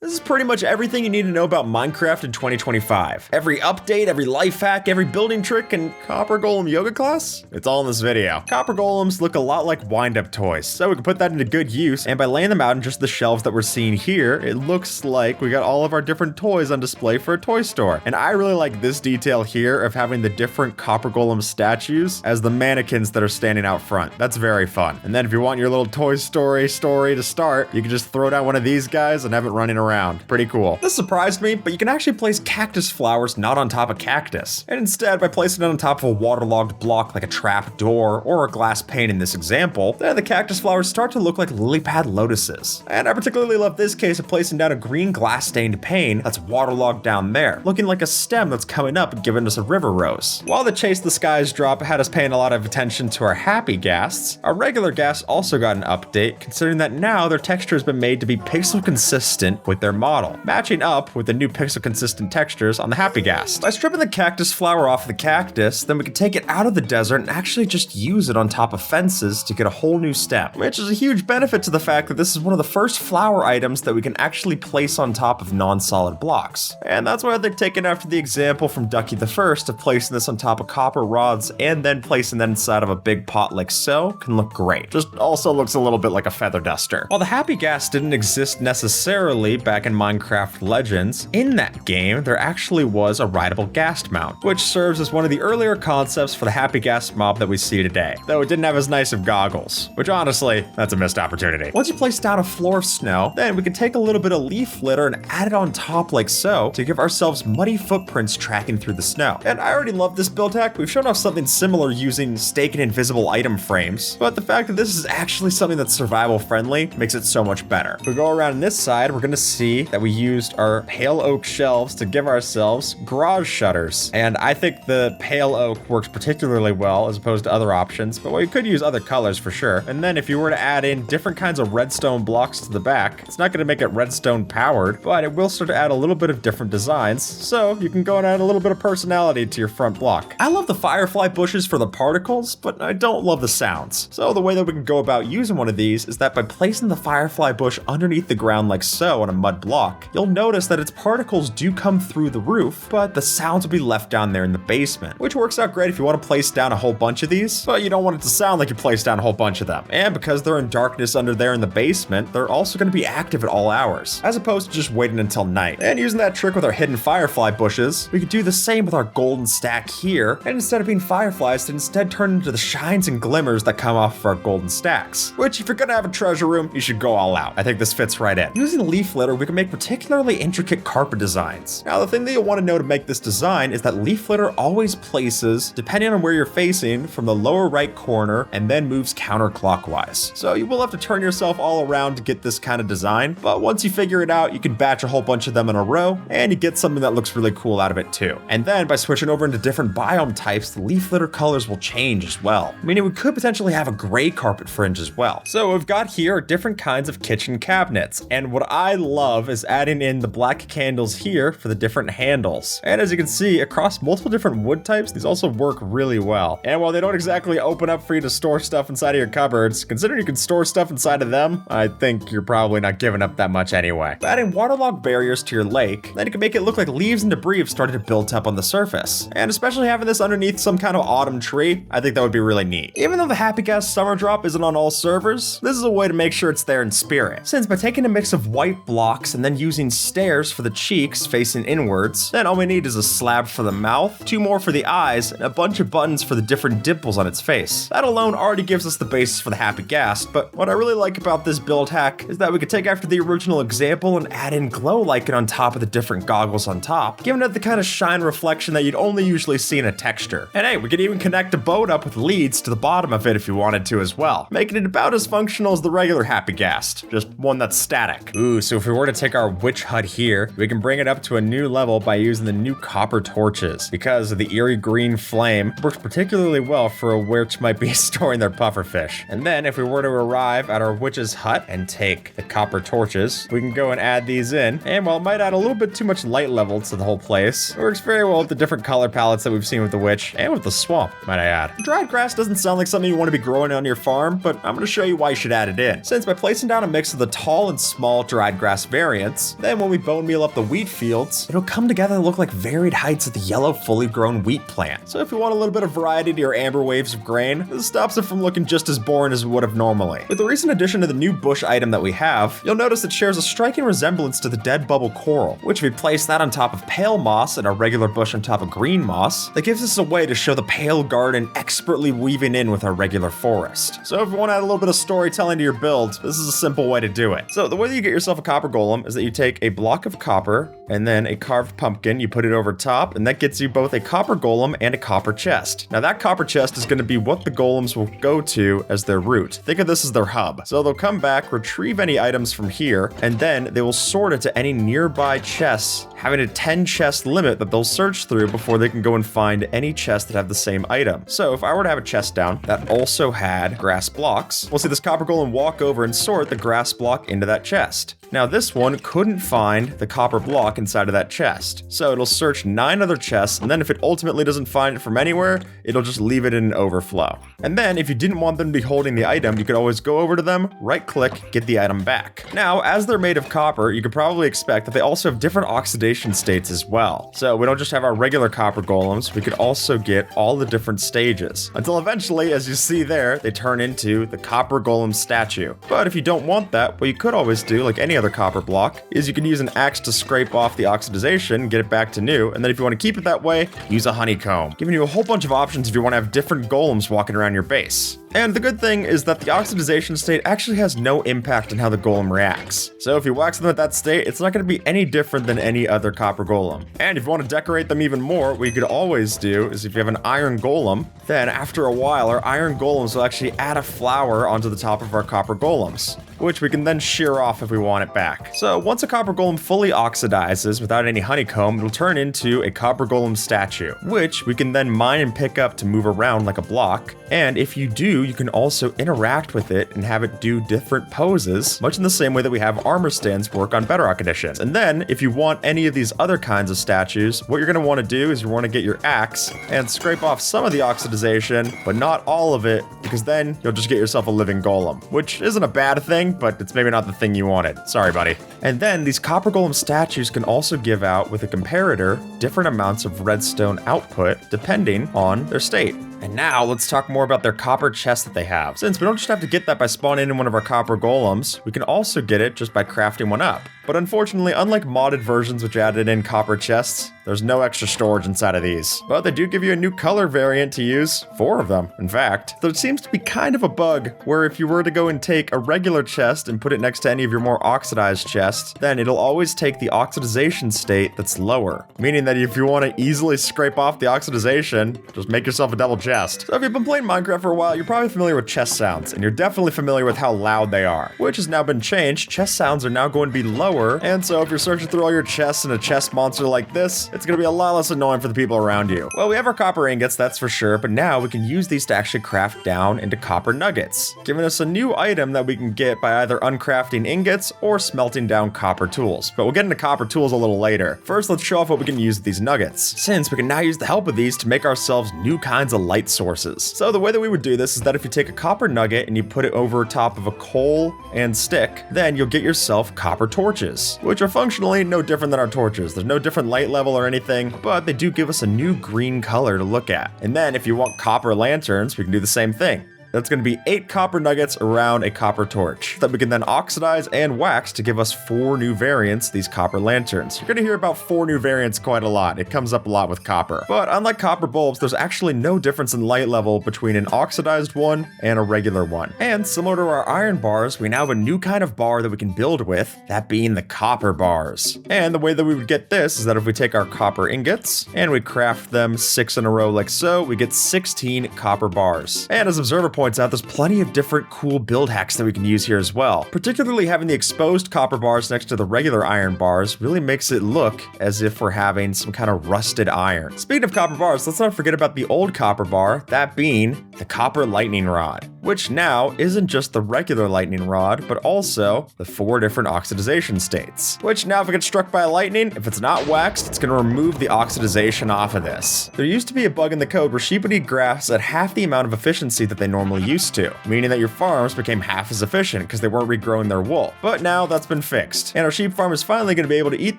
This is pretty much everything you need to know about Minecraft in 2025. Every update, every life hack, every building trick, and copper golem yoga class? It's all in this video. Copper golems look a lot like wind-up toys, so we can put that into good use, and by laying them out in just the shelves that we're seeing here, it looks like we got all of our different toys on display for a toy store. And I really like this detail here of having the different copper golem statues as the mannequins that are standing out front. That's very fun. And then if you want your little Toy Story to start, you can just throw down one of these guys and have it running around. Pretty cool. This surprised me, but you can actually place cactus flowers not on top of cactus. And instead, by placing it on top of a waterlogged block like a trap door or a glass pane in this example, then the cactus flowers start to look like lily pad lotuses. And I particularly love this case of placing down a green glass stained pane that's waterlogged down there, looking like a stem that's coming up and giving us a river rose. While the Chase the Skies drop had us paying a lot of attention to our happy ghasts, our regular ghasts also got an update, considering that now their texture has been made to be pixel consistent with their model, matching up with the new pixel consistent textures on the happy ghast. By stripping the cactus flower off the cactus, then we can take it out of the desert and actually just use it on top of fences to get a whole new stem, which is a huge benefit to the fact that this is one of the first flower items that we can actually place on top of non-solid blocks. And that's why they're taken after the example from Ducky the First of placing this on top of copper rods and then placing that inside of a big pot like so can look great. Just also looks a little bit like a feather duster. While the happy ghast didn't exist necessarily back in Minecraft Legends, in that game there actually was a rideable ghast mount, which serves as one of the earlier concepts for the happy ghast mob that we see today, though it didn't have as nice of goggles, which honestly, that's a missed opportunity. Once you place down a floor of snow, then we can take a little bit of leaf litter and add it on top like so to give ourselves muddy footprints tracking through the snow. And I already love this build hack. We've shown off something similar using stake and invisible item frames, but the fact that this is actually something that's survival friendly makes it so much better. If we go around on this side, we're gonna see that we used our pale oak shelves to give ourselves garage shutters. And I think the pale oak works particularly well as opposed to other options, but we could use other colors for sure. And then if you were to add in different kinds of redstone blocks to the back, it's not gonna make it redstone powered, but it will start to add a little bit of different designs, so you can go and add a little bit of personality to your front block. I love the firefly bushes for the particles, but I don't love the sounds. So the way that we can go about using one of these is that by placing the firefly bush underneath the ground like so on a mud block, you'll notice that its particles do come through the roof, but the sounds will be left down there in the basement, which works out great if you want to place down a whole bunch of these, but you don't want it to sound like you placed down a whole bunch of them. And because they're in darkness under there in the basement, they're also going to be active at all hours, as opposed to just waiting until night. And using that trick with our hidden firefly bushes, we could do the same with our golden stack here, and instead of being fireflies, it instead turn into the shines and glimmers that come off of our golden stacks, which if you're going to have a treasure room, you should go all out. I think this fits right in. Using leaf litter, we can make particularly intricate carpet designs. Now, the thing that you'll want to know to make this design is that leaf litter always places, depending on where you're facing, from the lower right corner and then moves counterclockwise. So you will have to turn yourself all around to get this kind of design, but once you figure it out, you can batch a whole bunch of them in a row and you get something that looks really cool out of it too. And then by switching over into different biome types, the leaf litter colors will change as well, meaning we could potentially have a gray carpet fringe as well. So we've got here different kinds of kitchen cabinets, and what I love is adding in the black candles here for the different handles. And as you can see, across multiple different wood types, these also work really well. And while they don't exactly open up for you to store stuff inside of your cupboards, considering you can store stuff inside of them, I think you're probably not giving up that much anyway. By adding waterlogged barriers to your lake, then you can make it look like leaves and debris have started to build up on the surface. And especially having this underneath some kind of autumn tree, I think that would be really neat. Even though the Happy Ghast Summer Drop isn't on all servers, this is a way to make sure it's there in spirit. Since by taking a mix of white blocks and then using stairs for the cheeks facing inwards, then all we need is a slab for the mouth, 2 more for the eyes, and a bunch of buttons for the different dimples on its face. That alone already gives us the basis for the Happy Ghast, but what I really like about this build hack is that we could take after the original example and add in glow lichen on top of the different goggles on top, giving it the kind of shine reflection that you'd only usually see in a texture. And hey, we could even connect a boat up with leads to the bottom of it if you wanted to as well, making it about as functional as the regular Happy Ghast, just one that's static. Ooh, so if we were to take our witch hut here, we can bring it up to a new level by using the new copper torches, because the eerie green flame works particularly well for a witch might be storing their pufferfish. And then if we were to arrive at our witch's hut and take the copper torches, we can go and add these in, and while it might add a little bit too much light level to the whole place, it works very well with the different color palettes that we've seen with the witch, and with the swamp, might I add. Dried grass doesn't sound like something you want to be growing on your farm, but I'm going to show you why you should add it in. Since by placing down a mix of the tall and small dried grass variants. Then when we bone meal up the wheat fields, it'll come together and look like varied heights of the yellow fully grown wheat plant. So if you want a little bit of variety to your amber waves of grain, this stops it from looking just as boring as it would have normally. With the recent addition to the new bush item that we have, you'll notice it shares a striking resemblance to the dead bubble coral, which if we place that on top of pale moss and a regular bush on top of green moss, that gives us a way to show the pale garden expertly weaving in with our regular forest. So if you want to add a little bit of storytelling to your build, this is a simple way to do it. So the way that you get yourself a copper golem is that you take a block of copper and then a carved pumpkin, you put it over top, and that gets you both a copper golem and a copper chest. Now that copper chest is going to be what the golems will go to as their route. Think of this as their hub. So they'll come back, retrieve any items from here, and then they will sort it to any nearby chests, having a 10 chest limit that they'll search through before they can go and find any chests that have the same item. So if I were to have a chest down that also had grass blocks, we'll see this copper golem walk over and sort the grass block into that chest. Now this one couldn't find the copper block inside of that chest, so it'll search 9 other chests, and then if it ultimately doesn't find it from anywhere, it'll just leave it in an overflow. And then if you didn't want them to be holding the item, you could always go over to them, right click, get the item back. Now, as they're made of copper, you could probably expect that they also have different oxidation states as well. So we don't just have our regular copper golems, we could also get all the different stages. Until eventually, as you see there, they turn into the copper golem statue. But if you don't want that, what you could always do, like any other copper block, is you can use an axe to scrape off the oxidization, get it back to new, and then if you want to keep it that way, use a honeycomb, giving you a whole bunch of options if you want to have different golems walking around your base. And the good thing is that the oxidization state actually has no impact on how the golem reacts. So if you wax them at that state, it's not going to be any different than any other copper golem. And if you want to decorate them even more, what you could always do is if you have an iron golem, then after a while, our iron golems will actually add a flower onto the top of our copper golems, which we can then shear off if we want it back. So once a copper golem fully oxidizes without any honeycomb, it'll turn into a copper golem statue, which we can then mine and pick up to move around like a block. And if you do, you can also interact with it and have it do different poses, much in the same way that we have armor stands work on bedrock editions. And then if you want any of these other kinds of statues, what you're going to want to do is you want to get your axe and scrape off some of the oxidization, but not all of it, because then you'll just get yourself a living golem, which isn't a bad thing, but it's maybe not the thing you wanted. Sorry, buddy. And then these copper golem statues can also give out, with a comparator, different amounts of redstone output depending on their state. And now let's talk more about their copper chest that they have. Since we don't just have to get that by spawning in one of our copper golems, we can also get it just by crafting one up. But unfortunately, unlike modded versions which added in copper chests, there's no extra storage inside of these. But they do give you a new color variant to use, 4 of them, in fact. There seems to be kind of a bug where if you were to go and take a regular chest and put it next to any of your more oxidized chests, then it'll always take the oxidization state that's lower. Meaning that if you want to easily scrape off the oxidization, just make yourself a double chest. So if you've been playing Minecraft for a while, you're probably familiar with chest sounds, and you're definitely familiar with how loud they are, which has now been changed. Chest sounds are now going to be lower, and so if you're searching through all your chests in a chest monster like this, it's going to be a lot less annoying for the people around you. Well, we have our copper ingots, that's for sure, but now we can use these to actually craft down into copper nuggets, giving us a new item that we can get by either uncrafting ingots or smelting down copper tools. But we'll get into copper tools a little later. First, let's show off what we can use with these nuggets, since we can now use the help of these to make ourselves new kinds of light sources. So the way that we would do this is that if you take a copper nugget and you put it over top of a coal and stick, then you'll get yourself copper torches, which are functionally no different than our torches. There's no different light level or anything, but they do give us a new green color to look at. And then if you want copper lanterns, we can do the same thing. That's going to be 8 copper nuggets around a copper torch that we can then oxidize and wax to give us 4 new variants, these copper lanterns. You're going to hear about 4 new variants quite a lot. It comes up a lot with copper. But unlike copper bulbs, there's actually no difference in light level between an oxidized one and a regular one. And similar to our iron bars, we now have a new kind of bar that we can build with, that being the copper bars. And the way that we would get this is that if we take our copper ingots and we craft them 6 in a row like so, we get 16 copper bars. And as Observer points out, there's plenty of different cool build hacks that we can use here as well. Particularly having the exposed copper bars next to the regular iron bars really makes it look as if we're having some kind of rusted iron. Speaking of copper bars, let's not forget about the old copper bar, that being the copper lightning rod. which now isn't just the regular lightning rod, but also the 4 different oxidization states. Which now if it gets struck by lightning, if it's not waxed, it's going to remove the oxidization off of this. There used to be a bug in the code where sheep would eat grass at half the amount of efficiency that they normally used to, meaning that your farms became half as efficient because they weren't regrowing their wool. But now that's been fixed, and our sheep farm is finally going to be able to eat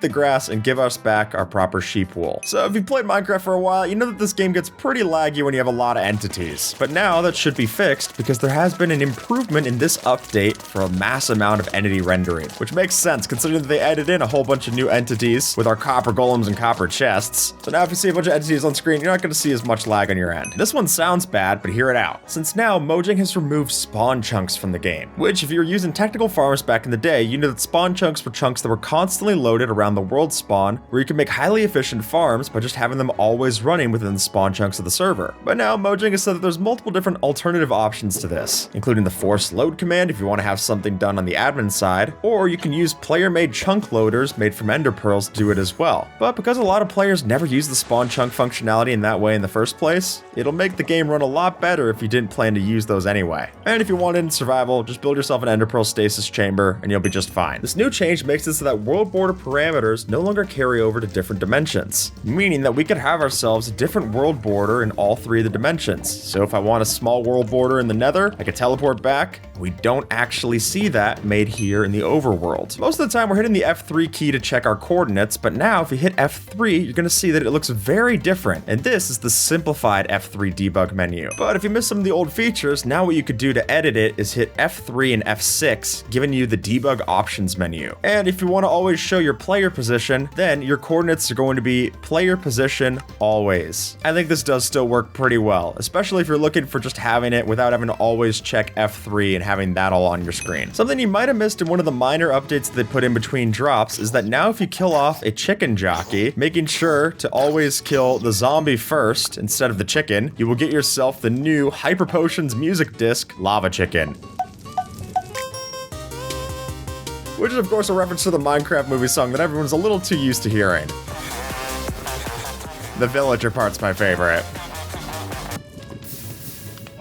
the grass and give us back our proper sheep wool. So if you've played Minecraft for a while, you know that this game gets pretty laggy when you have a lot of entities. But now that should be fixed because there has been an improvement in this update for a mass amount of entity rendering, which makes sense considering that they added in a whole bunch of new entities with our copper golems and copper chests. So now if you see a bunch of entities on screen, you're not going to see as much lag on your end. This one sounds bad, but hear it out. Since now Mojang has removed spawn chunks from the game, which if you were using technical farms back in the day, you know that spawn chunks were chunks that were constantly loaded around the world spawn, where you can make highly efficient farms by just having them always running within the spawn chunks of the server. But now Mojang has said that there's multiple different alternative options to this, including the force load command if you want to have something done on the admin side, or you can use player-made chunk loaders made from ender pearls to do it as well. But because a lot of players never use the spawn chunk functionality in that way in the first place, it'll make the game run a lot better if you didn't plan to use those anyway. And if you want it in survival, just build yourself an ender pearl stasis chamber and you'll be just fine. This new change makes it so that world border parameters no longer carry over to different dimensions, meaning that we could have ourselves a different world border in all 3 of the dimensions. So if I want a small world border in the nether, I could teleport back. We don't actually see that made here in the overworld. Most of the time we're hitting the F3 key to check our coordinates, but now if you hit F3, you're gonna see that it looks very different. And this is the simplified F3 debug menu. But if you miss some of the old features, now what you could do to edit it is hit F3 and F6, giving you the debug options menu. And if you want to always show your player position, then your coordinates are going to be player position always. I think this does still work pretty well, especially if you're looking for just having it without having to always check F3 and having that all on your screen. Something you might have missed in one of the minor updates that they put in between drops is that now if you kill off a chicken jockey, making sure to always kill the zombie first instead of the chicken, you will get yourself the new Hyper Potions music disc, Lava Chicken. Which is of course a reference to the Minecraft movie song that everyone's a little too used to hearing. The villager part's my favorite.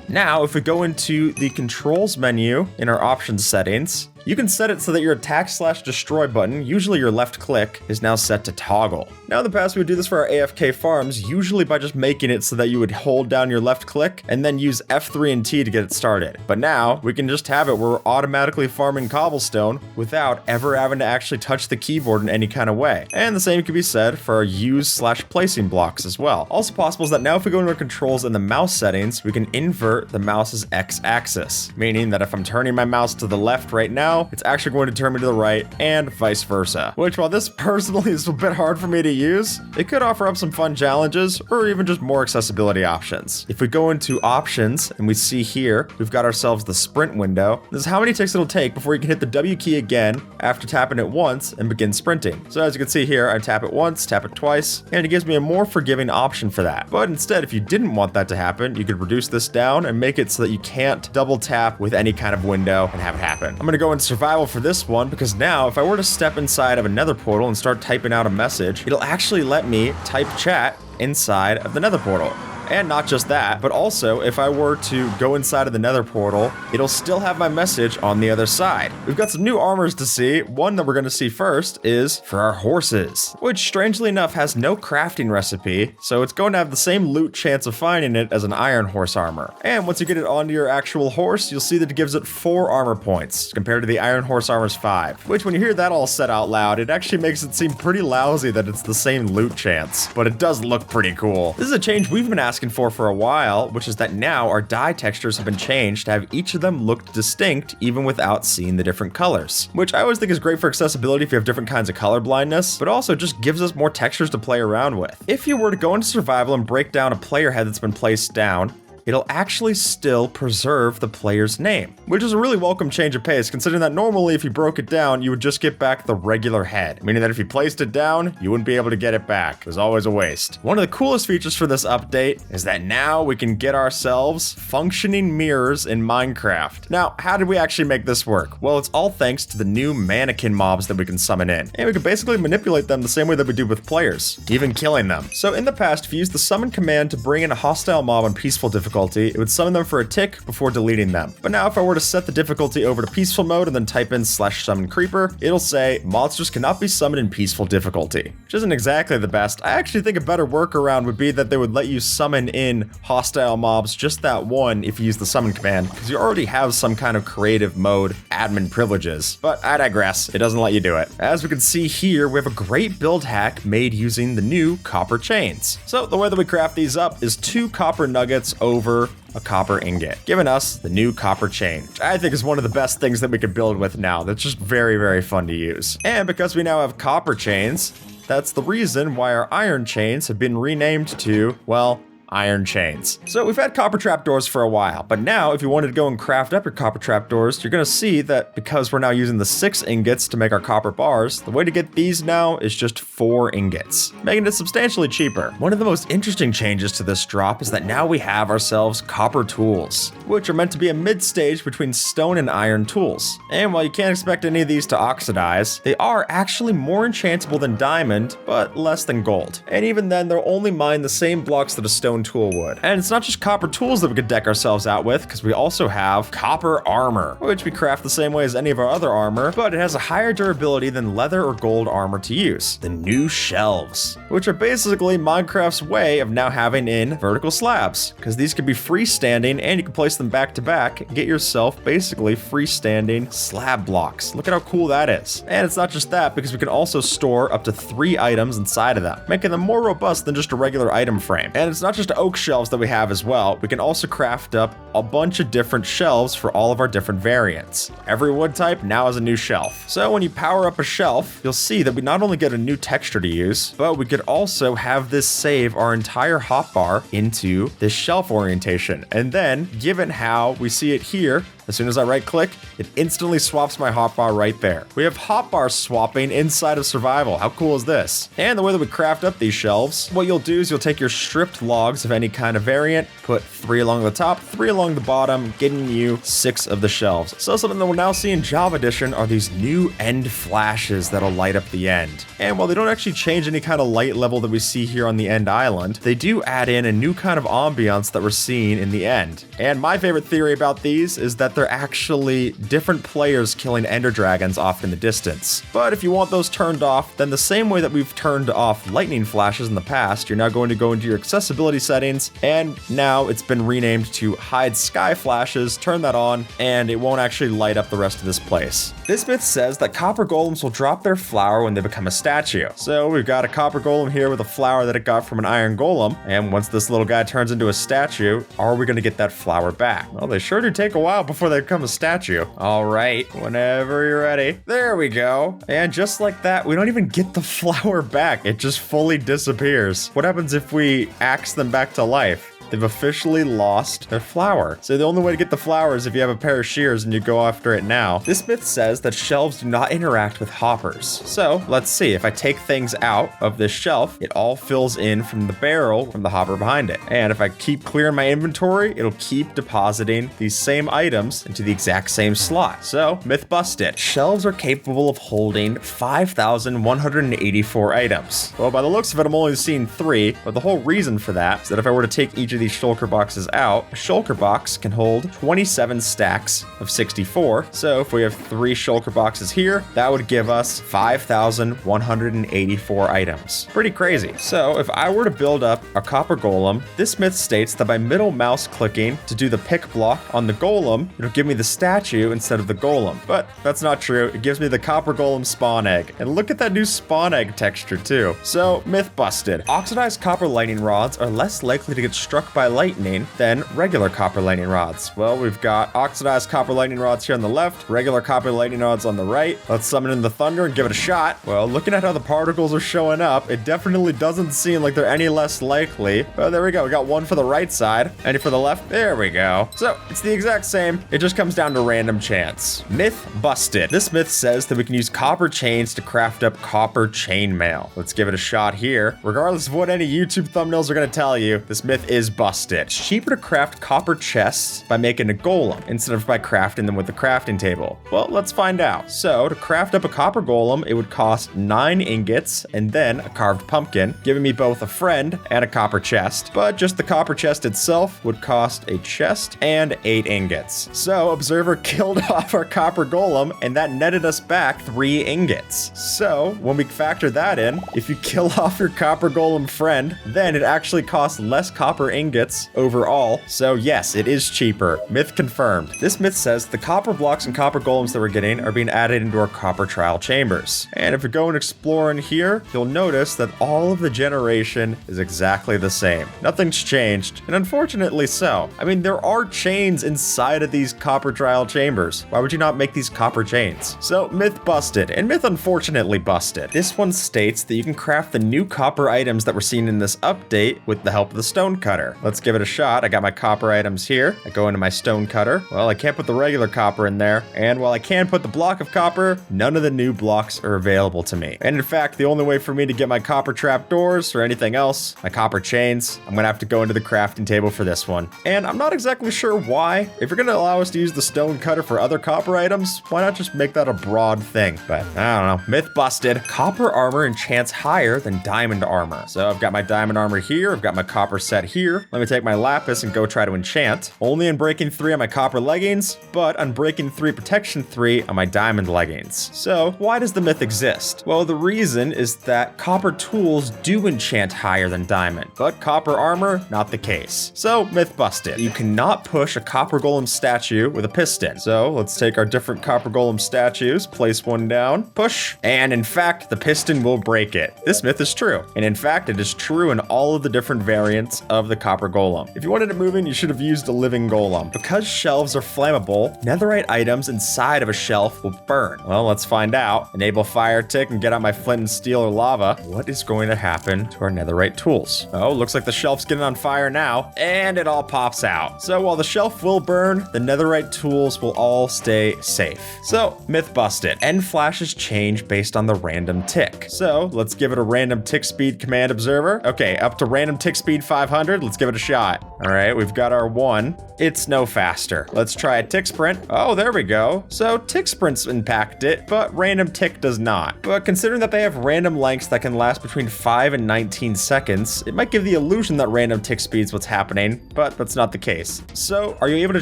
Now, if we go into the controls menu in our options settings, you can set it so that your attack/destroy button, usually your left click, is now set to toggle. Now in the past we would do this for our AFK farms, usually by just making it so that you would hold down your left click and then use F3 and T to get it started. But now we can just have it where we're automatically farming cobblestone without ever having to actually touch the keyboard in any kind of way. And the same can be said for our use/placing blocks as well. Also possible is that now if we go into our controls in the mouse settings, we can invert the mouse's X-axis, meaning that if I'm turning my mouse to the left right now, it's actually going to turn me to the right, and vice versa. Which, while this personally is a bit hard for me to use, it could offer up some fun challenges, or even just more accessibility options. If we go into options, and we see here, we've got ourselves the sprint window. This is how many ticks it'll take before you can hit the W key again after tapping it once and begin sprinting. So as you can see here, I tap it once, tap it twice, and it gives me a more forgiving option for that. But instead, if you didn't want that to happen, you could reduce this down and make it so that you can't double tap with any kind of window and have it happen. I'm gonna go into survival for this one because now if I were to step inside of a nether portal and start typing out a message, it'll actually let me type chat inside of the nether portal. And not just that, but also if I were to go inside of the nether portal, it'll still have my message on the other side. We've got some new armors to see. One that we're going to see first is for our horses, which strangely enough has no crafting recipe, so it's going to have the same loot chance of finding it as an iron horse armor. And once you get it onto your actual horse, you'll see that it gives it 4 armor points compared to the iron horse armor's 5, which when you hear that all said out loud, it actually makes it seem pretty lousy that it's the same loot chance, but it does look pretty cool. This is a change we've been asking for a while, which is that now our dye textures have been changed to have each of them look distinct even without seeing the different colors, which I always think is great for accessibility if you have different kinds of color blindness, but also just gives us more textures to play around with. If you were to go into survival and break down a player head that's been placed down, it'll actually still preserve the player's name, which is a really welcome change of pace considering that normally if you broke it down, you would just get back the regular head, meaning that if you placed it down, you wouldn't be able to get it back. It was always a waste. One of the coolest features for this update is that now we can get ourselves functioning mirrors in Minecraft. Now, how did we actually make this work? Well, it's all thanks to the new mannequin mobs that we can summon in, and we can basically manipulate them the same way that we do with players, even killing them. So in the past, if you used the summon command to bring in a hostile mob on peaceful difficulty, difficulty, it would summon them for a tick before deleting them. But now if I were to set the difficulty over to peaceful mode and then type in /summon creeper, it'll say monsters cannot be summoned in peaceful difficulty, which isn't exactly the best. I actually think a better workaround would be that they would let you summon in hostile mobs, just that one, if you use the summon command, because you already have some kind of creative mode admin privileges. But I digress, it doesn't let you do it. As we can see here, we have a great build hack made using the new copper chains. So the way that we craft these up is 2 copper nuggets over a copper ingot, giving us the new copper chain, which I think is one of the best things that we could build with now. That's just very, very fun to use. And because we now have copper chains, that's the reason why our iron chains have been renamed to, well, iron chains. So we've had copper trapdoors for a while, but now if you wanted to go and craft up your copper trapdoors, you're gonna see that because we're now using the 6 ingots to make our copper bars, the way to get these now is just 4 ingots, making it substantially cheaper. One of the most interesting changes to this drop is that now we have ourselves copper tools, which are meant to be a mid-stage between stone and iron tools. And while you can't expect any of these to oxidize, they are actually more enchantable than diamond, but less than gold. And even then, they'll only mine the same blocks that a stone tool would. And it's not just copper tools that we could deck ourselves out with, because we also have copper armor, which we craft the same way as any of our other armor, but it has a higher durability than leather or gold armor to use. The new shelves, which are basically Minecraft's way of now having in vertical slabs, because these can be freestanding and you can place them back to back and get yourself basically freestanding slab blocks. Look at how cool that is. And it's not just that, because we can also store up to 3 items inside of them, making them more robust than just a regular item frame. And it's not just oak shelves that we have as well. We can also craft up a bunch of different shelves for all of our different variants. Every wood type now has a new shelf. So when you power up a shelf, you'll see that we not only get a new texture to use, but we could also have this save our entire hotbar into this shelf orientation. And then, given how we see it here, as soon as I right click, it instantly swaps my hotbar right there. We have hotbar swapping inside of survival. How cool is this? And the way that we craft up these shelves, what you'll do is you'll take your stripped logs of any kind of variant, put 3 along the top, 3 along the bottom, getting you 6 of the shelves. So something that we'll now see in Java Edition are these new end flashes that'll light up the end. And while they don't actually change any kind of light level that we see here on the end island, they do add in a new kind of ambiance that we're seeing in the end. And my favorite theory about these is that they're actually different players killing ender dragons off in the distance. But if you want those turned off, then the same way that we've turned off lightning flashes in the past, you're now going to go into your accessibility settings, and now it's been renamed to hide sky flashes. Turn that on, and it won't actually light up the rest of this place. This myth says that copper golems will drop their flower when they become a statue. So we've got a copper golem here with a flower that it got from an iron golem, and once this little guy turns into a statue, are we going to get that flower back? Well, they sure do take a while before they become a statue. All right, whenever you're ready. There we go. And just like that, we don't even get the flower back. It just fully disappears. What happens if we axe them back to life? They've officially lost their flower. So the only way to get the flower is if you have a pair of shears and you go after it now. This myth says that shelves do not interact with hoppers. So let's see, if I take things out of this shelf, it all fills in from the barrel from the hopper behind it. And if I keep clearing my inventory, it'll keep depositing these same items into the exact same slot. So myth busted. Shelves are capable of holding 5,184 items. Well, by the looks of it, I'm only seeing 3, but the whole reason for that is that if I were to take each of these shulker boxes out, a shulker box can hold 27 stacks of 64. So if we have 3 shulker boxes here, that would give us 5,184 items. Pretty crazy. So if I were to build up a copper golem, this myth states that by middle mouse clicking to do the pick block on the golem, it'll give me the statue instead of the golem. But that's not true. It gives me the copper golem spawn egg. And look at that new spawn egg texture too. So myth busted. Oxidized copper lightning rods are less likely to get struck by lightning than regular copper lightning rods. Well, we've got oxidized copper lightning rods here on the left, regular copper lightning rods on the right. Let's summon in the thunder and give it a shot. Well, looking at how the particles are showing up, it definitely doesn't seem like they're any less likely. Oh, there we go. We got one for the right side, any for the left. There we go. So it's the exact same. It just comes down to random chance. Myth busted. This myth says that we can use copper chains to craft up copper chainmail. Let's give it a shot here. Regardless of what any YouTube thumbnails are going to tell you, this myth is busted. It's cheaper to craft copper chests by making a golem instead of by crafting them with the crafting table. Well, let's find out. So to craft up a copper golem, it would cost 9 ingots and then a carved pumpkin, giving me both a friend and a copper chest. But just the copper chest itself would cost a chest and 8 ingots. So Observer killed off our copper golem, and that netted us back 3 ingots. So when we factor that in, if you kill off your copper golem friend, then it actually costs less copper ingots overall. So yes, it is cheaper. Myth confirmed. This myth says the copper blocks and copper golems that we're getting are being added into our copper trial chambers. And if we go and explore in here, you'll notice that all of the generation is exactly the same. Nothing's changed, and unfortunately so. I mean, there are chains inside of these copper trial chambers. Why would you not make these copper chains? So myth busted, and myth unfortunately busted. This one states that you can craft the new copper items that we're seeing in this update with the help of the stone cutter. Let's give it a shot. I got my copper items here. I go into my stone cutter. Well, I can't put the regular copper in there, and while I can put the block of copper, none of the new blocks are available to me. And in fact, the only way for me to get my copper trapdoors or anything else, my copper chains, I'm gonna have to go into the crafting table for this one. And I'm not exactly sure why. If you're gonna allow us to use the stone cutter for other copper items, why not just make that a broad thing? But I don't know. Myth busted. Copper armor enchants higher than diamond armor. So I've got my diamond armor here. I've got my copper set here. Let me take my lapis and go try to enchant. Only Unbreaking 3 on my copper leggings, but Unbreaking 3 protection 3 on my diamond leggings. So why does the myth exist? Well, the reason is that copper tools do enchant higher than diamond, but copper armor, not the case. So myth busted. You cannot push a copper golem statue with a piston. So let's take our different copper golem statues, place one down, push, and in fact, the piston will break it. This myth is true. And in fact, it is true in all of the different variants of the copper golem. If you wanted it moving, you should have used a living golem. Because shelves are flammable, netherite items inside of a shelf will burn. Well, let's find out. Enable fire tick and get out my flint and steel or lava. What is going to happen to our netherite tools? Oh, looks like the shelf's getting on fire now, and it all pops out. So while the shelf will burn, the netherite tools will all stay safe. So myth busted. End flashes change based on the random tick. So let's give it a random tick speed command observer. Okay, up to random tick speed 500. Let's give it a shot. All right, we've got our 1. It's no faster. Let's try a tick sprint. Oh, there we go. So tick sprints impact it, but random tick does not. But considering that they have random lengths that can last between 5 and 19 seconds, it might give the illusion that random tick speed's what's happening, but that's not the case. So are you able to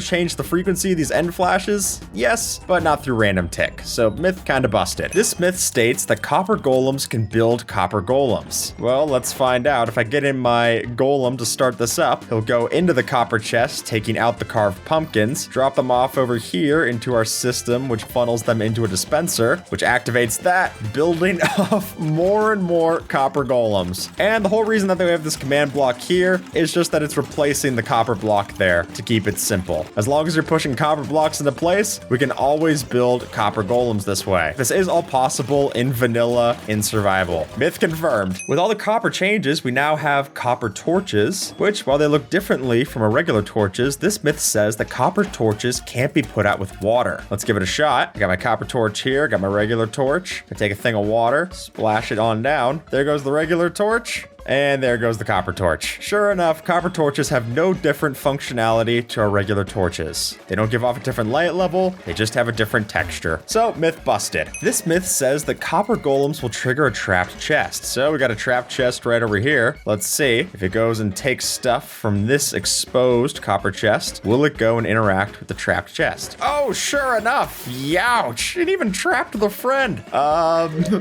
change the frequency of these end flashes? Yes, but not through random tick. So myth kinda busted. This myth states that copper golems can build copper golems. Well, let's find out. If I get in my golem to start this up, he'll go into the copper chest, taking out the carved pumpkins, drop them off over here into our system, which funnels them into a dispenser, which activates that, building off more and more copper golems. And the whole reason that we have this command block here is just that it's replacing the copper block there to keep it simple. As long as you're pushing copper blocks into place, we can always build copper golems this way. This is all possible in vanilla in survival. Myth confirmed. With all the copper changes, we now have copper torches, which while they look differently from our regular torches, this myth says that copper torches can't be put out with water. Let's give it a shot. I got my copper torch here, got my regular torch. I take a thing of water, splash it on down. There goes the regular torch. And there goes the copper torch. Sure enough, copper torches have no different functionality to our regular torches. They don't give off a different light level, they just have a different texture. So, myth busted. This myth says that copper golems will trigger a trapped chest. So we got a trapped chest right over here. Let's see if it goes and takes stuff from this exposed copper chest. Will it go and interact with the trapped chest? Oh, sure enough. Youch. It even trapped the friend.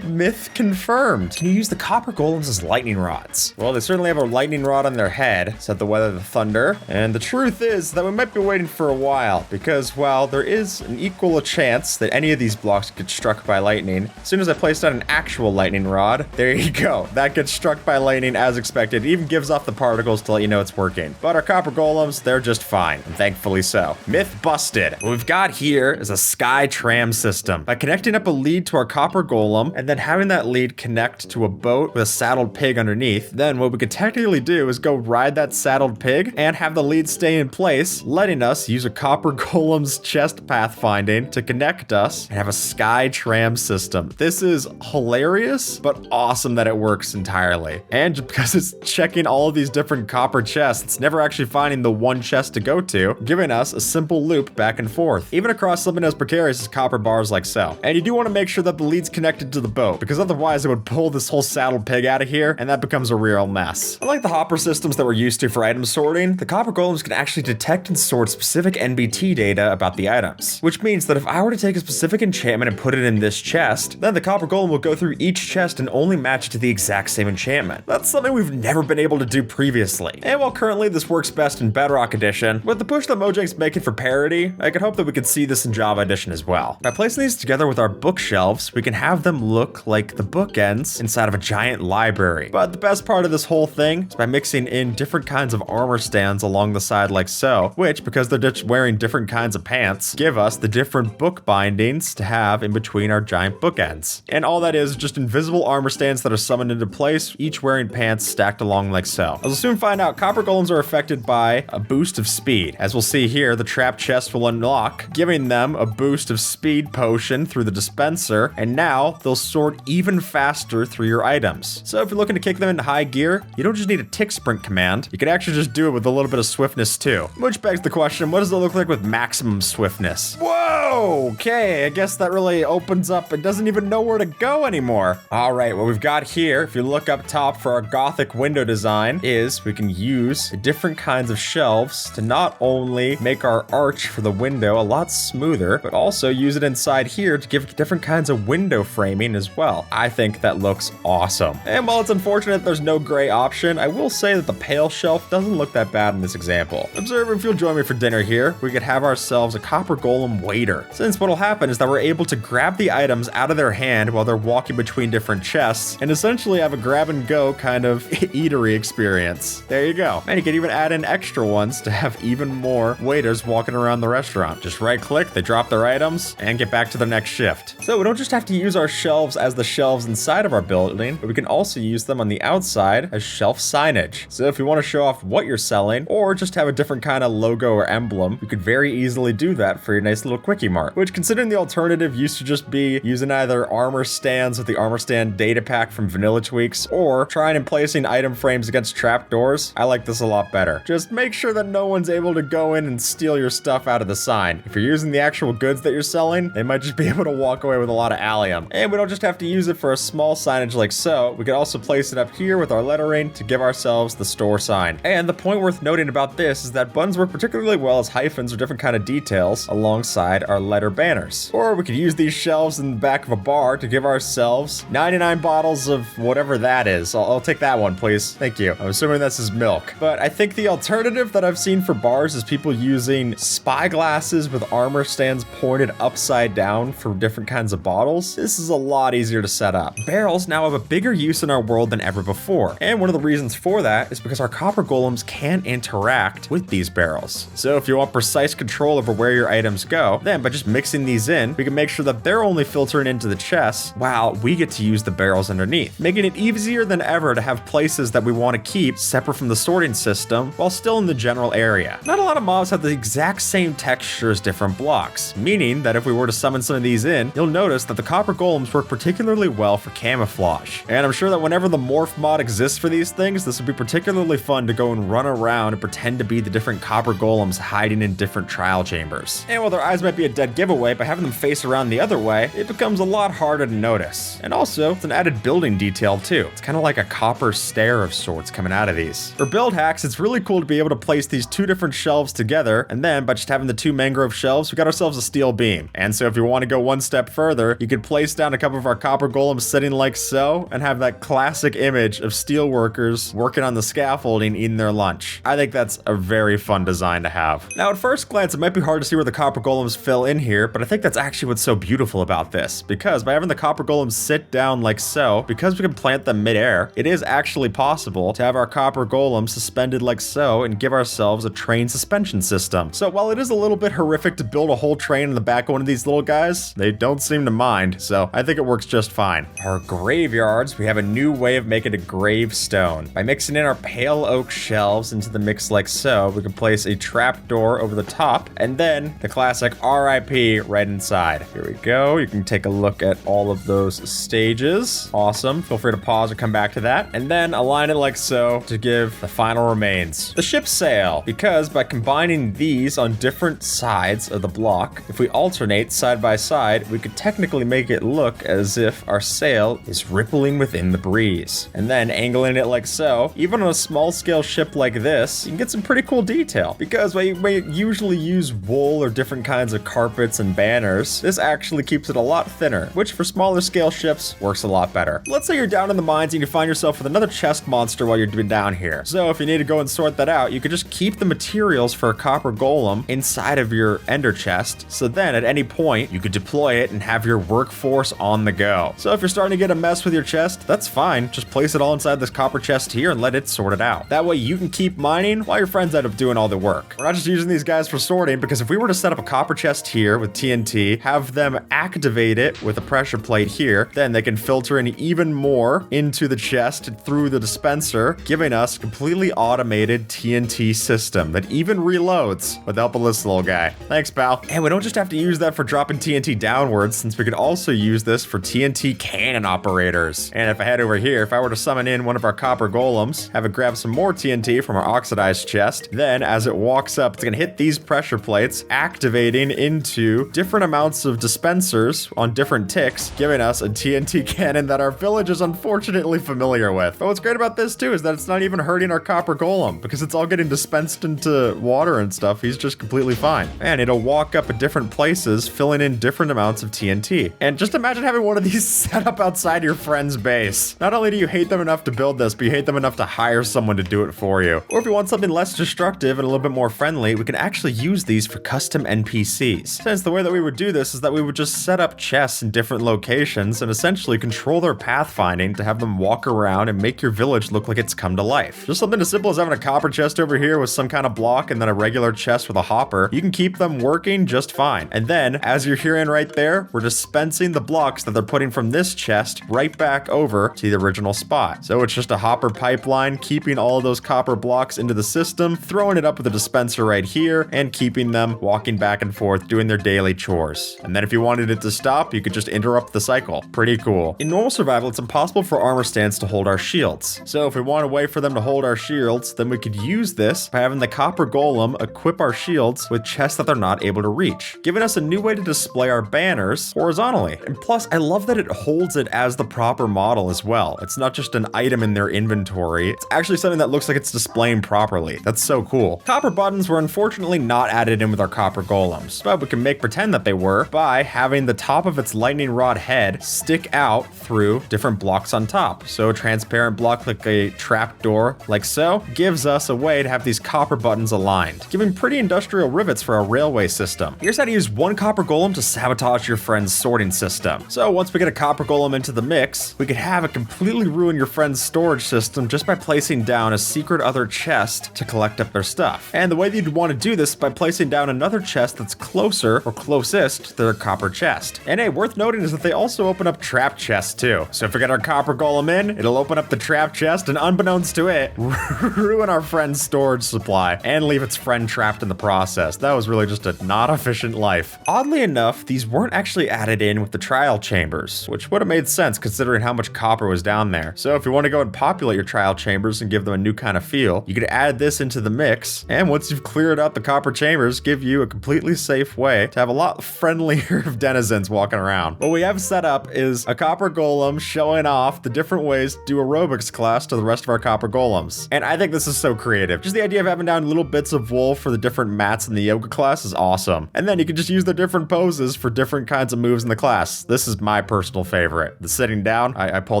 Myth confirmed. Can you use the copper golems as lightning rods? Well, they certainly have a lightning rod on their head, set to weather the thunder. And the truth is that we might be waiting for a while, because while there is an equal chance that any of these blocks get struck by lightning, as soon as I place down an actual lightning rod, there you go. That gets struck by lightning as expected. It even gives off the particles to let you know it's working. But our copper golems, they're just fine, and thankfully so. Myth busted. What we've got here is a sky tram system. By connecting up a lead to our copper golem, and then having that lead connect to a boat with a saddled pig underneath, underneath, then what we could technically do is go ride that saddled pig and have the lead stay in place, letting us use a copper golem's chest pathfinding to connect us and have a sky tram system. This is hilarious, but awesome that it works entirely. And just because it's checking all of these different copper chests, it's never actually finding the one chest to go to, giving us a simple loop back and forth, even across something as precarious as copper bars like so. And you do want to make sure that the lead's connected to the boat, because otherwise it would pull this whole saddled pig out of here, and that becomes a real mess. Unlike the hopper systems that we're used to for item sorting, the copper golems can actually detect and sort specific NBT data about the items, which means that if I were to take a specific enchantment and put it in this chest, then the copper golem will go through each chest and only match it to the exact same enchantment. That's something we've never been able to do previously. And while currently this works best in Bedrock Edition, with the push that Mojang's making for parity, I could hope that we could see this in Java Edition as well. By placing these together with our bookshelves, we can have them look like the bookends inside of a giant library. But the best part of this whole thing is by mixing in different kinds of armor stands along the side like so, which, because they're just wearing different kinds of pants, give us the different book bindings to have in between our giant bookends. And all that is just invisible armor stands that are summoned into place, each wearing pants stacked along like so. As we'll soon find out, copper golems are affected by a boost of speed. As we'll see here, the trap chest will unlock, giving them a boost of speed potion through the dispenser, and now they'll sort even faster through your items. So if you're looking to kick them into high gear, you don't just need a tick sprint command, you can actually just do it with a little bit of swiftness too. Which begs the question, what does it look like with maximum swiftness? Whoa, okay, I guess that really opens up, it doesn't even know where to go anymore. All right, what we've got here, if you look up top for our Gothic window design, is we can use different kinds of shelves to not only make our arch for the window a lot smoother, but also use it inside here to give different kinds of window framing as well. I think that looks awesome. And while it's unfortunate there's no gray option, I will say that the pale shelf doesn't look that bad in this example. Observe, if you'll join me for dinner here, we could have ourselves a copper golem waiter. Since what'll happen is that we're able to grab the items out of their hand while they're walking between different chests, and essentially have a grab and go kind of eatery experience. There you go. And you can even add in extra ones to have even more waiters walking around the restaurant. Just right click, they drop their items, and get back to their next shift. So we don't just have to use our shelves as the shelves inside of our building, but we can also use them on the outside as shelf signage. So if you want to show off what you're selling, or just have a different kind of logo or emblem, you could very easily do that for your nice little quickie mart. Which, considering the alternative used to just be using either armor stands with the armor stand data pack from Vanilla Tweaks, or trying and placing item frames against trapdoors, I like this a lot better. Just make sure that no one's able to go in and steal your stuff out of the sign. If you're using the actual goods that you're selling, they might just be able to walk away with a lot of allium. And we don't just have to use it for a small signage like so, we could also place it up here with our lettering to give ourselves the store sign. And the point worth noting about this is that buttons work particularly well as hyphens or different kind of details alongside our letter banners. Or we could use these shelves in the back of a bar to give ourselves 99 bottles of whatever that is. I'll take that one, please. Thank you. I'm assuming this is milk. But I think the alternative that I've seen for bars is people using spyglasses with armor stands pointed upside down for different kinds of bottles. This is a lot easier to set up. Barrels now have a bigger use in our world than ever before. And one of the reasons for that is because our copper golems can interact with these barrels. So if you want precise control over where your items go, then by just mixing these in, we can make sure that they're only filtering into the chests while we get to use the barrels underneath, making it easier than ever to have places that we want to keep separate from the sorting system while still in the general area. Not a lot of mobs have the exact same texture as different blocks, meaning that if we were to summon some of these in, you'll notice that the copper golems work particularly well for camouflage. And I'm sure that whenever the morph mod exists for these things, this would be particularly fun to go and run around and pretend to be the different copper golems hiding in different trial chambers. And while their eyes might be a dead giveaway, by having them face around the other way, it becomes a lot harder to notice. And also, it's an added building detail too. It's kind of like a copper stair of sorts coming out of these. For build hacks, it's really cool to be able to place these two different shelves together, and then by just having the two mangrove shelves, we got ourselves a steel beam. And so if you want to go one step further, you could place down a couple of our copper golems sitting like so, and have that classic image of steel workers working on the scaffolding eating their lunch. I think that's a very fun design to have. Now at first glance, it might be hard to see where the copper golems fill in here, but I think that's actually what's so beautiful about this, because by having the copper golems sit down like so, because we can plant them midair, it is actually possible to have our copper golems suspended like so and give ourselves a train suspension system. So while it is a little bit horrific to build a whole train in the back of one of these little guys, they don't seem to mind, so I think it works just fine. Our graveyards, we have a new way of making a gravestone. By mixing in our pale oak shelves into the mix like so, we can place a trap door over the top, and then the classic RIP right inside. Here we go. You can take a look at all of those stages. Awesome. Feel free to pause or come back to that. And then align it like so to give the final remains. The ship's sail, because by combining these on different sides of the block, if we alternate side by side, we could technically make it look as if our sail is rippling within the breeze. And then angling it like so, even on a small scale ship like this, you can get some pretty cool detail. Because when you usually use wool or different kinds of carpets and banners, this actually keeps it a lot thinner, which for smaller scale ships works a lot better. Let's say you're down in the mines and you find yourself with another chest monster while you're down here. So if you need to go and sort that out, you could just keep the materials for a copper golem inside of your ender chest. So then at any point, you could deploy it and have your workforce on the go. So if you're starting to get a mess with your chest, that's fine. Just place it all inside this copper chest here and let it sort it out. That way you can keep mining while your friends end up doing all the work. We're not just using these guys for sorting, because if we were to set up a copper chest here with TNT, have them activate it with a pressure plate here, then they can filter in even more into the chest through the dispenser, giving us a completely automated TNT system that even reloads with the help of this little guy. Thanks, pal. And we don't just have to use that for dropping TNT downwards, since we could also use this for TNT cannon operators. And if I head over here, if I were to summon in one of our copper golems, have it grab some more TNT from our oxidized chest, then as it walks up, it's gonna hit these pressure plates, activating into different amounts of dispensers on different ticks, giving us a TNT cannon that our village is unfortunately familiar with. But what's great about this too is that it's not even hurting our copper golem, because it's all getting dispensed into water and stuff. He's just completely fine. And it'll walk up at different places, filling in different amounts of TNT. And just imagine having one of these set up outside your friend's base. Not only do you hate them enough to build this, but you hate them enough to hire someone to do it for you. Or if you want something less destructive and a little bit more friendly, we can actually use these for custom NPCs. Since the way that we would do this is that we would just set up chests in different locations and essentially control their pathfinding to have them walk around and make your village look like it's come to life. Just something as simple as having a copper chest over here with some kind of block and then a regular chest with a hopper. You can keep them working just fine. And then, as you're hearing right there, we're dispensing the blocks that they're putting from this chest right back over to the original spot. So it's just a hopper pipeline, keeping all of those copper blocks into the system, throwing it up with a dispenser right here, and keeping them walking back and forth, doing their daily chores. And then if you wanted it to stop, you could just interrupt the cycle. Pretty cool. In normal survival, it's impossible for armor stands to hold our shields. So if we want a way for them to hold our shields, then we could use this by having the copper golem equip our shields with chests that they're not able to reach, giving us a new way to display our banners horizontally. And plus, I love that it holds it as the proper model as well. It's not just an item in their inventory. It's actually something that looks like it's displaying properly. That's so cool. Copper buttons were unfortunately not added in with our copper golems, but we can make pretend that they were by having the top of its lightning rod head stick out through different blocks on top. So a transparent block like a trap door, like so, gives us a way to have these copper buttons aligned, giving pretty industrial rivets for our railway system. Here's how to use one copper golem to sabotage your friend's sorting system. So once we get a copper golem into the mix, we could have it completely ruin your friend's storage system just by placing down a secret other chest to collect up their stuff. And the way that you'd want to do this is by placing down another chest that's closer or closest to their copper chest. And hey, worth noting is that they also open up trap chests too. So if we get our copper golem in, it'll open up the trap chest and unbeknownst to it, ruin our friend's storage supply and leave its friend trapped in the process. That was really just a not efficient life. Oddly enough, these weren't actually added in with the trial chambers, which would have made sense considering how much copper was down there. So if you want to go and populate your trial chambers and give them a new kind of feel, you could add this into the mix, and once you've cleared out the copper chambers, give you a completely safe way to have a lot friendlier of denizens walking around. What we have set up is a copper golem showing off the different ways to do aerobics class to the rest of our copper golems. And I think this is so creative. Just the idea of having down little bits of wool for the different mats in the yoga class is awesome. And then you can just use the different poses for different kinds of moves in the class. This is my personal favorite. The sitting down, I pull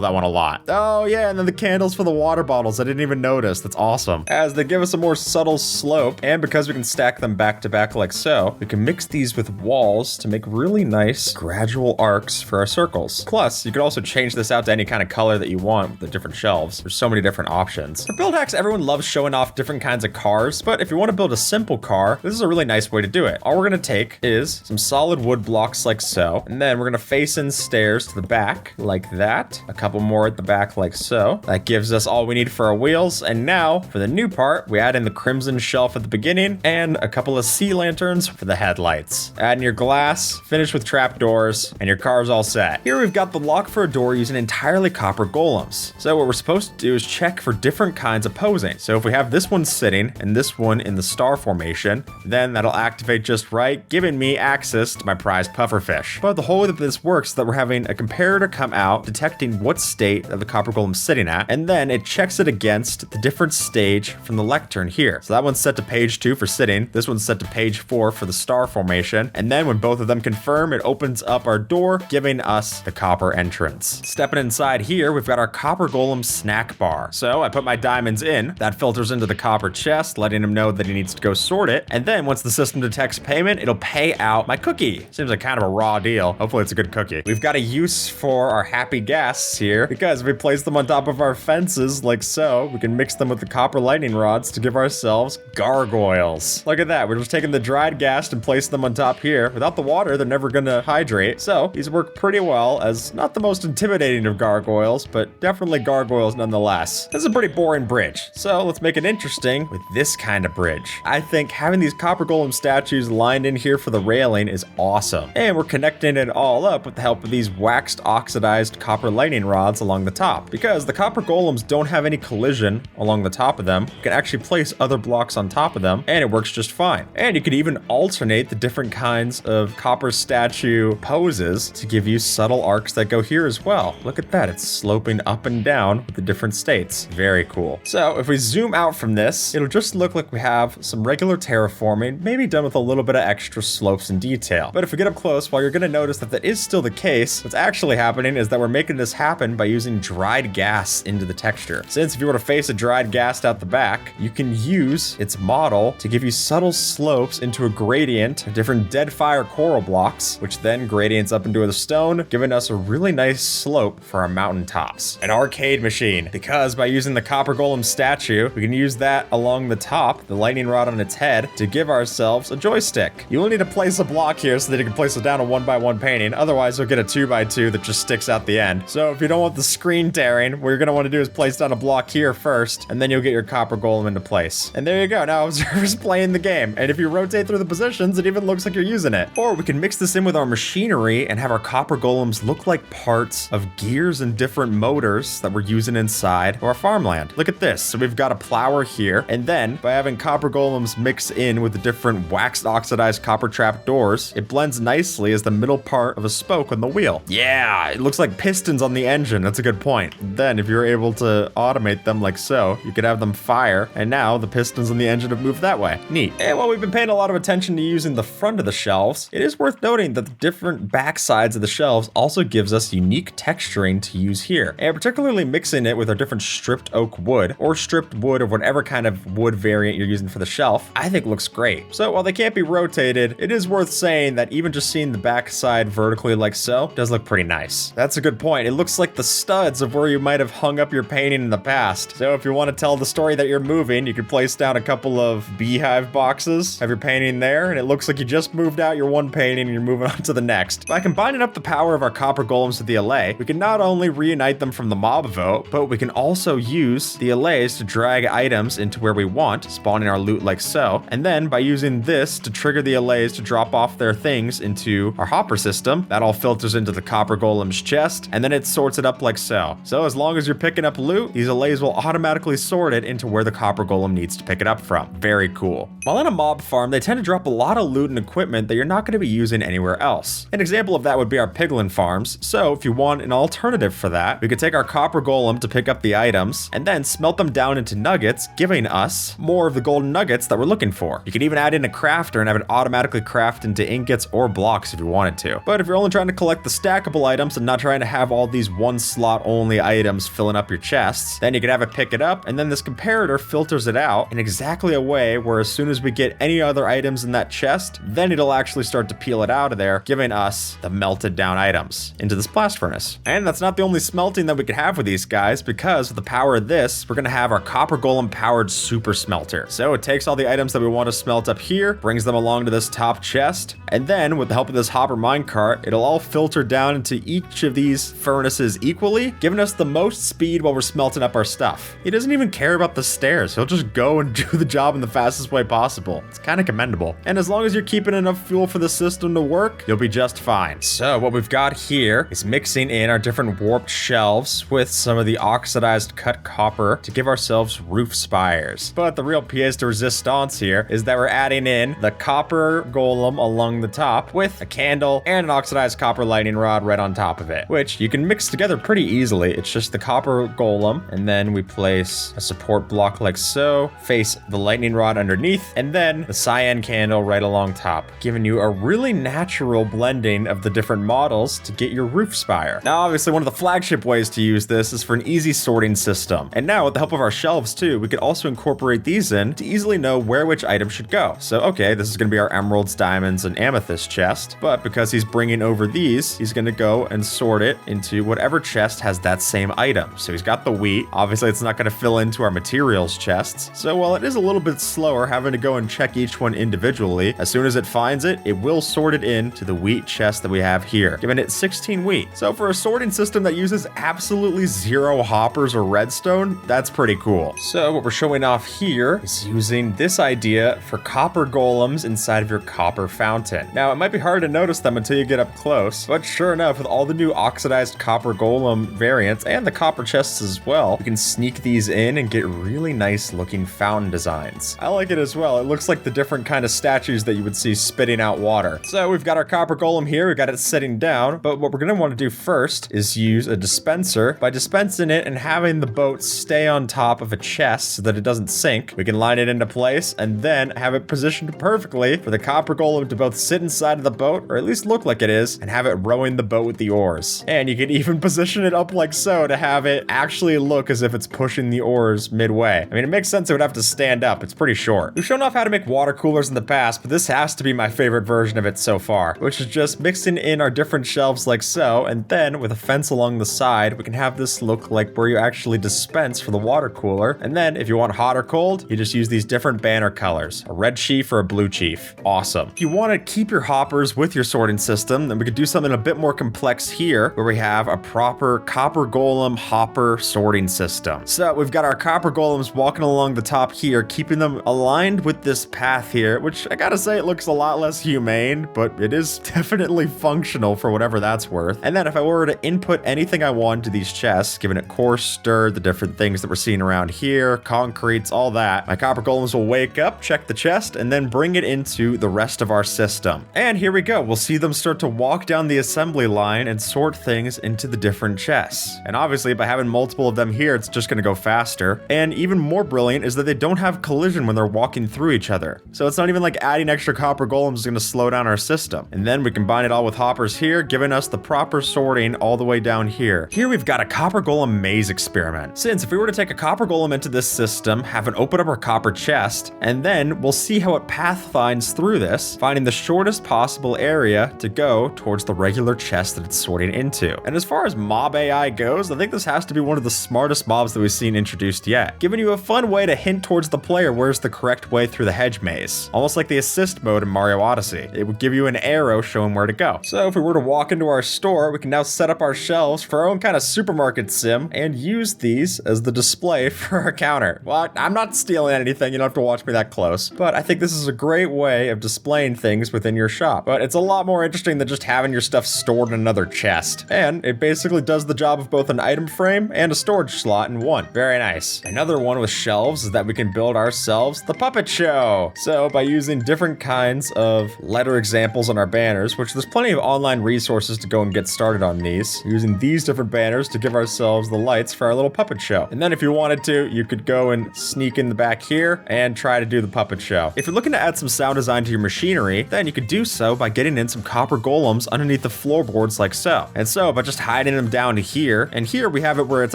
that one a lot. Oh yeah, and then the candles for the water bottles. I didn't even notice. That's awesome. As they give us a more subtle slope, and because we can stack them back to back like so, we can mix these with walls to make really nice gradual arcs for our circles. Plus, you could also change this out to any kind of color that you want with the different shelves. There's so many different options. For build hacks, everyone loves showing off different kinds of cars, but if you want to build a simple car, this is a really nice way to do it. All we're gonna take is some solid wood blocks like so, and then we're gonna face in stairs to the back like that, a couple more at the back like so. That gives us all we need for our wheels. And now for the new part, we add in the crimson shelf at the beginning and a couple of sea lanterns for the headlights. Add in your glass, finish with trapdoors, and your car's all set. Here we've got the lock for a door using entirely copper golems. So what we're supposed to do is check for different kinds of posing. So if we have this one sitting and this one in the star formation, then that'll activate just right, giving me access to my prized pufferfish. But the whole way that this works is that we're having a comparator come out, detecting what state that the copper golem's sitting at, and then it checks it against the different stage from the lectern here. So that one's set to page 2 for sitting, this one's set to page 4 for the star formation, and then when both of them confirm, it opens up our door, giving us the copper entrance. Stepping inside here, we've got our copper golem snack bar. So I put my diamonds in, that filters into the copper chest, letting him know that he needs to go sort it, and then once the system detects payment, it'll pay out my cookie. Seems like kind of a raw deal. Hopefully it's a good cookie. We've got a use for our happy guests here, because if we place them on top of our fences like so, we can mix them with the copper lightning rods to give ourselves gargoyles. Look at that, we're just taking the dried ghast and placing them on top here. Without the water, they're never gonna hydrate, so these work pretty well as not the most intimidating of gargoyles, but definitely gargoyles nonetheless. This is a pretty boring bridge, so let's make it interesting with this kind of bridge. I think having these copper golem statues lined in here for the railing is awesome, and we're connecting it all up with the help of these waxed oxidized copper lightning rods along the top. Because the copper golems don't have any collision along the top of them, you can actually place other blocks on top of them, and it works just fine. And you could even alternate the different kinds of copper statue poses to give you subtle arcs that go here as well. Look at that, it's sloping up and down with the different states. Very cool. So if we zoom out from this, it'll just look like we have some regular terraforming, maybe done with a little bit of extra slopes and detail. But if we get up close, well, you're gonna notice that is still the case. What's actually happening is that we're making this happen by using dried gas into the texture. Since if you were to face a dried gas out the back, you can use its model to give you subtle slopes into a gradient of different dead fire coral blocks, which then gradients up into the stone, giving us a really nice slope for our mountaintops. An arcade machine, because by using the copper golem statue, we can use that along the top, the lightning rod on its head, to give ourselves a joystick. You will need to place a block here so that you can place it down a 1x1 painting, otherwise you'll get a 2x2 that just sticks out the end. So if you don't want the screen tearing, what you're gonna wanna do is place down a block here first, and then you'll get your copper golem into place. And there you go, now observer's playing the game, and if you rotate through the positions, it even looks like you're using it. Or we can mix this in with our machinery and have our copper golems look like parts of gears and different motors that we're using inside of our farmland. Look at this, so we've got a plower here, and then by having copper golems mix in with the different waxed oxidized copper trap doors, it blends nicely as the middle part of a spoke on the wheel. Yeah, it looks like pistons on the engine, that's a good point. Then if you're able to automate them like so, you could have them fire, and now the pistons on the engine have moved that way. Neat. And while we've been paying a lot of attention to using the front of the shelves, it is worth noting that the different back sides of the shelves also gives us unique texturing to use here, and particularly mixing it with our different stripped oak wood, or stripped wood of whatever kind of wood variant you're using for the shelf, I think looks great. So while they can't be rotated, it is worth saying that even just seeing the back side vertically like so does look pretty nice. That's a good point. It looks like the studs of where you might have hung up your painting in the past. So if you want to tell the story that you're moving, you could place down a couple of beehive boxes, have your painting there, and it looks like you just moved out your one painting and you're moving on to the next. By combining up the power of our copper golems with the allay, we can not only reunite them from the mob vote, but we can also use the allays to drag items into where we want, spawning our loot like so, and then by using this to trigger the allays to drop off their things into our hopper system, that all filters into the copper golem's chest, and then it sorts it up like so. So as long as you're picking up loot, these allays will automatically sort it into where the copper golem needs to pick it up from. Very cool. While in a mob farm, they tend to drop a lot of loot and equipment that you're not going to be using anywhere else. An example of that would be our piglin farms. So if you want an alternative for that, we could take our copper golem to pick up the items and then smelt them down into nuggets, giving us more of the golden nuggets that we're looking for. You could even add in a crafter and have it automatically craft into ingots or blocks if you wanted to. But if you're only trying to collect the stackable items and not trying to have all these one slot only items filling up your chests, then you could have it pick it up, and then this comparator filters it out in exactly a way where as soon as we get any other items in that chest, then it'll actually start to peel it out of there, giving us the melted down items into this blast furnace. And that's not the only smelting that we could have with these guys, because with the power of this, we're gonna have our copper golem powered super smelter. So it takes all the items that we want to smelt up here, brings them along to this top chest, and then with the help of this hopper minecart, it'll all filter down into each of these furnaces equally, giving us the most speed while we're smelting up our stuff. He doesn't even care about the stairs. He'll just go and do the job in the fastest way possible. It's kind of commendable. And as long as you're keeping enough fuel for the system to work, you'll be just fine. So what we've got here is mixing in our different warped shelves with some of the oxidized cut copper to give ourselves roof spires. But the real pièce de resistance here is that we're adding in the copper golem along the top with a candle and an oxidized copper lightning rod right on top of it, which you can mix together pretty easily. It's just the copper golem, and then we place a support block like so, face the lightning rod underneath, and then the cyan candle right along top, giving you a really natural blending of the different models to get your roof spire. Now, obviously, one of the flagship ways to use this is for an easy sorting system. And now, with the help of our shelves too, we could also incorporate these in to easily know where which item should go. So, okay, this is going to be our emeralds, diamonds, and amethyst chest, but because he's bringing over these, he's going to go and sort it into whatever chest has that same item. So he's got the wheat. Obviously, it's not going to fill into our materials chests. So while it is a little bit slower having to go and check each one individually, as soon as it finds it, it will sort it into the wheat chest that we have here, giving it 16 wheat. So for a sorting system that uses absolutely zero hoppers or redstone, that's pretty cool. So what we're showing off here is using this idea for copper golems inside of your copper fountain. Now, it might be hard to notice them until you get up close, but sure enough, with all the new oxidized copper golem variants and the copper chests as well, you can sneak these in and get really nice looking fountain designs. I like it as well. It looks like the different kind of statues that you would see spitting out water. So we've got our copper golem here, we've got it sitting down, but what we're going to want to do first is use a dispenser. By dispensing it and having the boat stay on top of a chest so that it doesn't sink, we can line it into place and then have it positioned perfectly for the copper golem to both sit inside of the boat, or at least look like it is, and have it rowing the boat with the oars. And you can even position it up like so to have it actually look as if it's pushing the oars midway. I mean, it makes sense it would have to stand up. It's pretty short. We've shown off how to make water coolers in the past, but this has to be my favorite version of it so far, which is just mixing in our different shelves like so, and then with a fence along the side, we can have this look like where you actually dispense for the water cooler. And then if you want hot or cold, you just use these different banner colors, a red chief or a blue chief. Awesome. If you want to keep your hoppers with your sorting system, then we could do something a bit more complex here, where we have a proper copper golem hopper sorting system. So we've got our copper golems walking along the top here, keeping them aligned with this path here, which I gotta say, it looks a lot less humane, but it is definitely functional for whatever that's worth. And then if I were to input anything I want to these chests, giving it coarse stir, the different things that we're seeing around here, concretes, all that, my copper golems will wake up, check the chest, and then bring it into the rest of our system. And here we go. We'll see them start to walk down the assembly line and sort things into the different chests. And obviously, by having multiple of them here, it's just going to go faster. And even more brilliant is that they don't have collision when they're walking through each other. So it's not even like adding extra copper golems is going to slow down our system. And then we combine it all with hoppers here, giving us the proper sorting all the way down here. Here we've got a copper golem maze experiment. Since if we were to take a copper golem into this system, have it open up our copper chest, and then we'll see how it pathfinds through this, finding the shortest possible area to go towards the regular chest that it's sorting into. And as far as mob AI goes, I think this has to be one of the smartest mobs that we've seen introduced yet, giving you a fun way to hint towards the player where's the correct way through the hedge maze. Almost like the assist mode in Mario Odyssey. It would give you an arrow showing where to go. So if we were to walk into our store, we can now set up our shelves for our own kind of supermarket sim and use these as the display for our counter. Well, I'm not stealing anything, you don't have to watch me that close, but I think this is a great way of displaying things within your shop. But it's a lot more interesting than just having your stuff stored in another chest. And it basically does the job of both an item frame and a storage slot in one. Very nice. Another one with shelves is that we can build ourselves the puppet show. So by using different kinds of letter examples on our banners, which there's plenty of online resources to go and get started on these, using these different banners to give ourselves the lights for our little puppet show. And then if you wanted to, you could go and sneak in the back here and try to do the puppet show. If you're looking to add some sound design to your machinery, then you could do so by getting in some copper golems underneath the floorboards like so. And so by just hiding them down to here, and here we have it where it's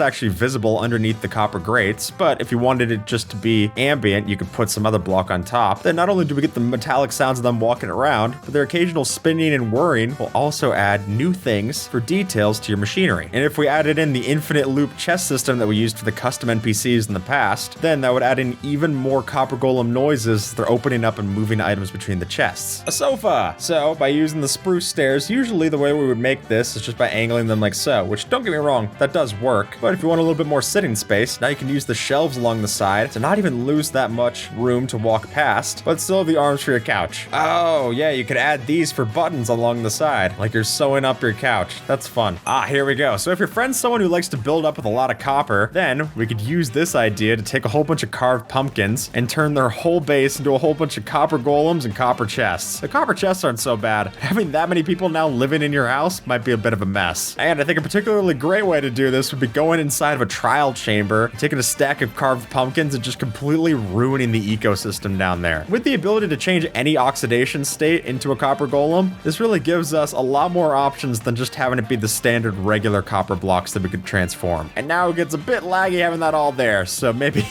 actually visible underneath the copper grates, but if you wanted it just to be ambient, you could put some other block on top. Then not only do we get the metallic sounds of them walking around, but their occasional spinning and whirring will also add new things for details to your machinery. And if we added in the infinite loop chest system that we used for the custom NPCs in the past, then that would add in even more copper golem noises as they're opening up and moving items between the chests. A sofa! So by using the spruce stairs, usually the way we would make this is just by angling them like so, which don't get me wrong, that does work. But if you want a little bit more sitting space, now you can use the shelves along the side to not even lose that much room to walk past, but still have the arms for your couch. Oh, yeah, you could add these for buttons along the side, like you're sewing up your couch. That's fun. Ah, here we go. So if your friend's someone who likes to build up with a lot of copper, then we could use this idea to take a whole bunch of carved pumpkins and turn their whole base into a whole bunch of copper golems and copper chests. The copper chests aren't so bad. Having that many people now living in your house might be a bit of a mess. And I think a particularly great way to do this would be going inside of a trial chamber, taking a stack of carved pumpkins and just completely ruining the ecosystem down there. With the ability to change any oxidation state into a copper golem, this really gives us a lot more options than just having it be the standard regular copper blocks that we could transform. And now it gets a bit laggy having that all there, so maybe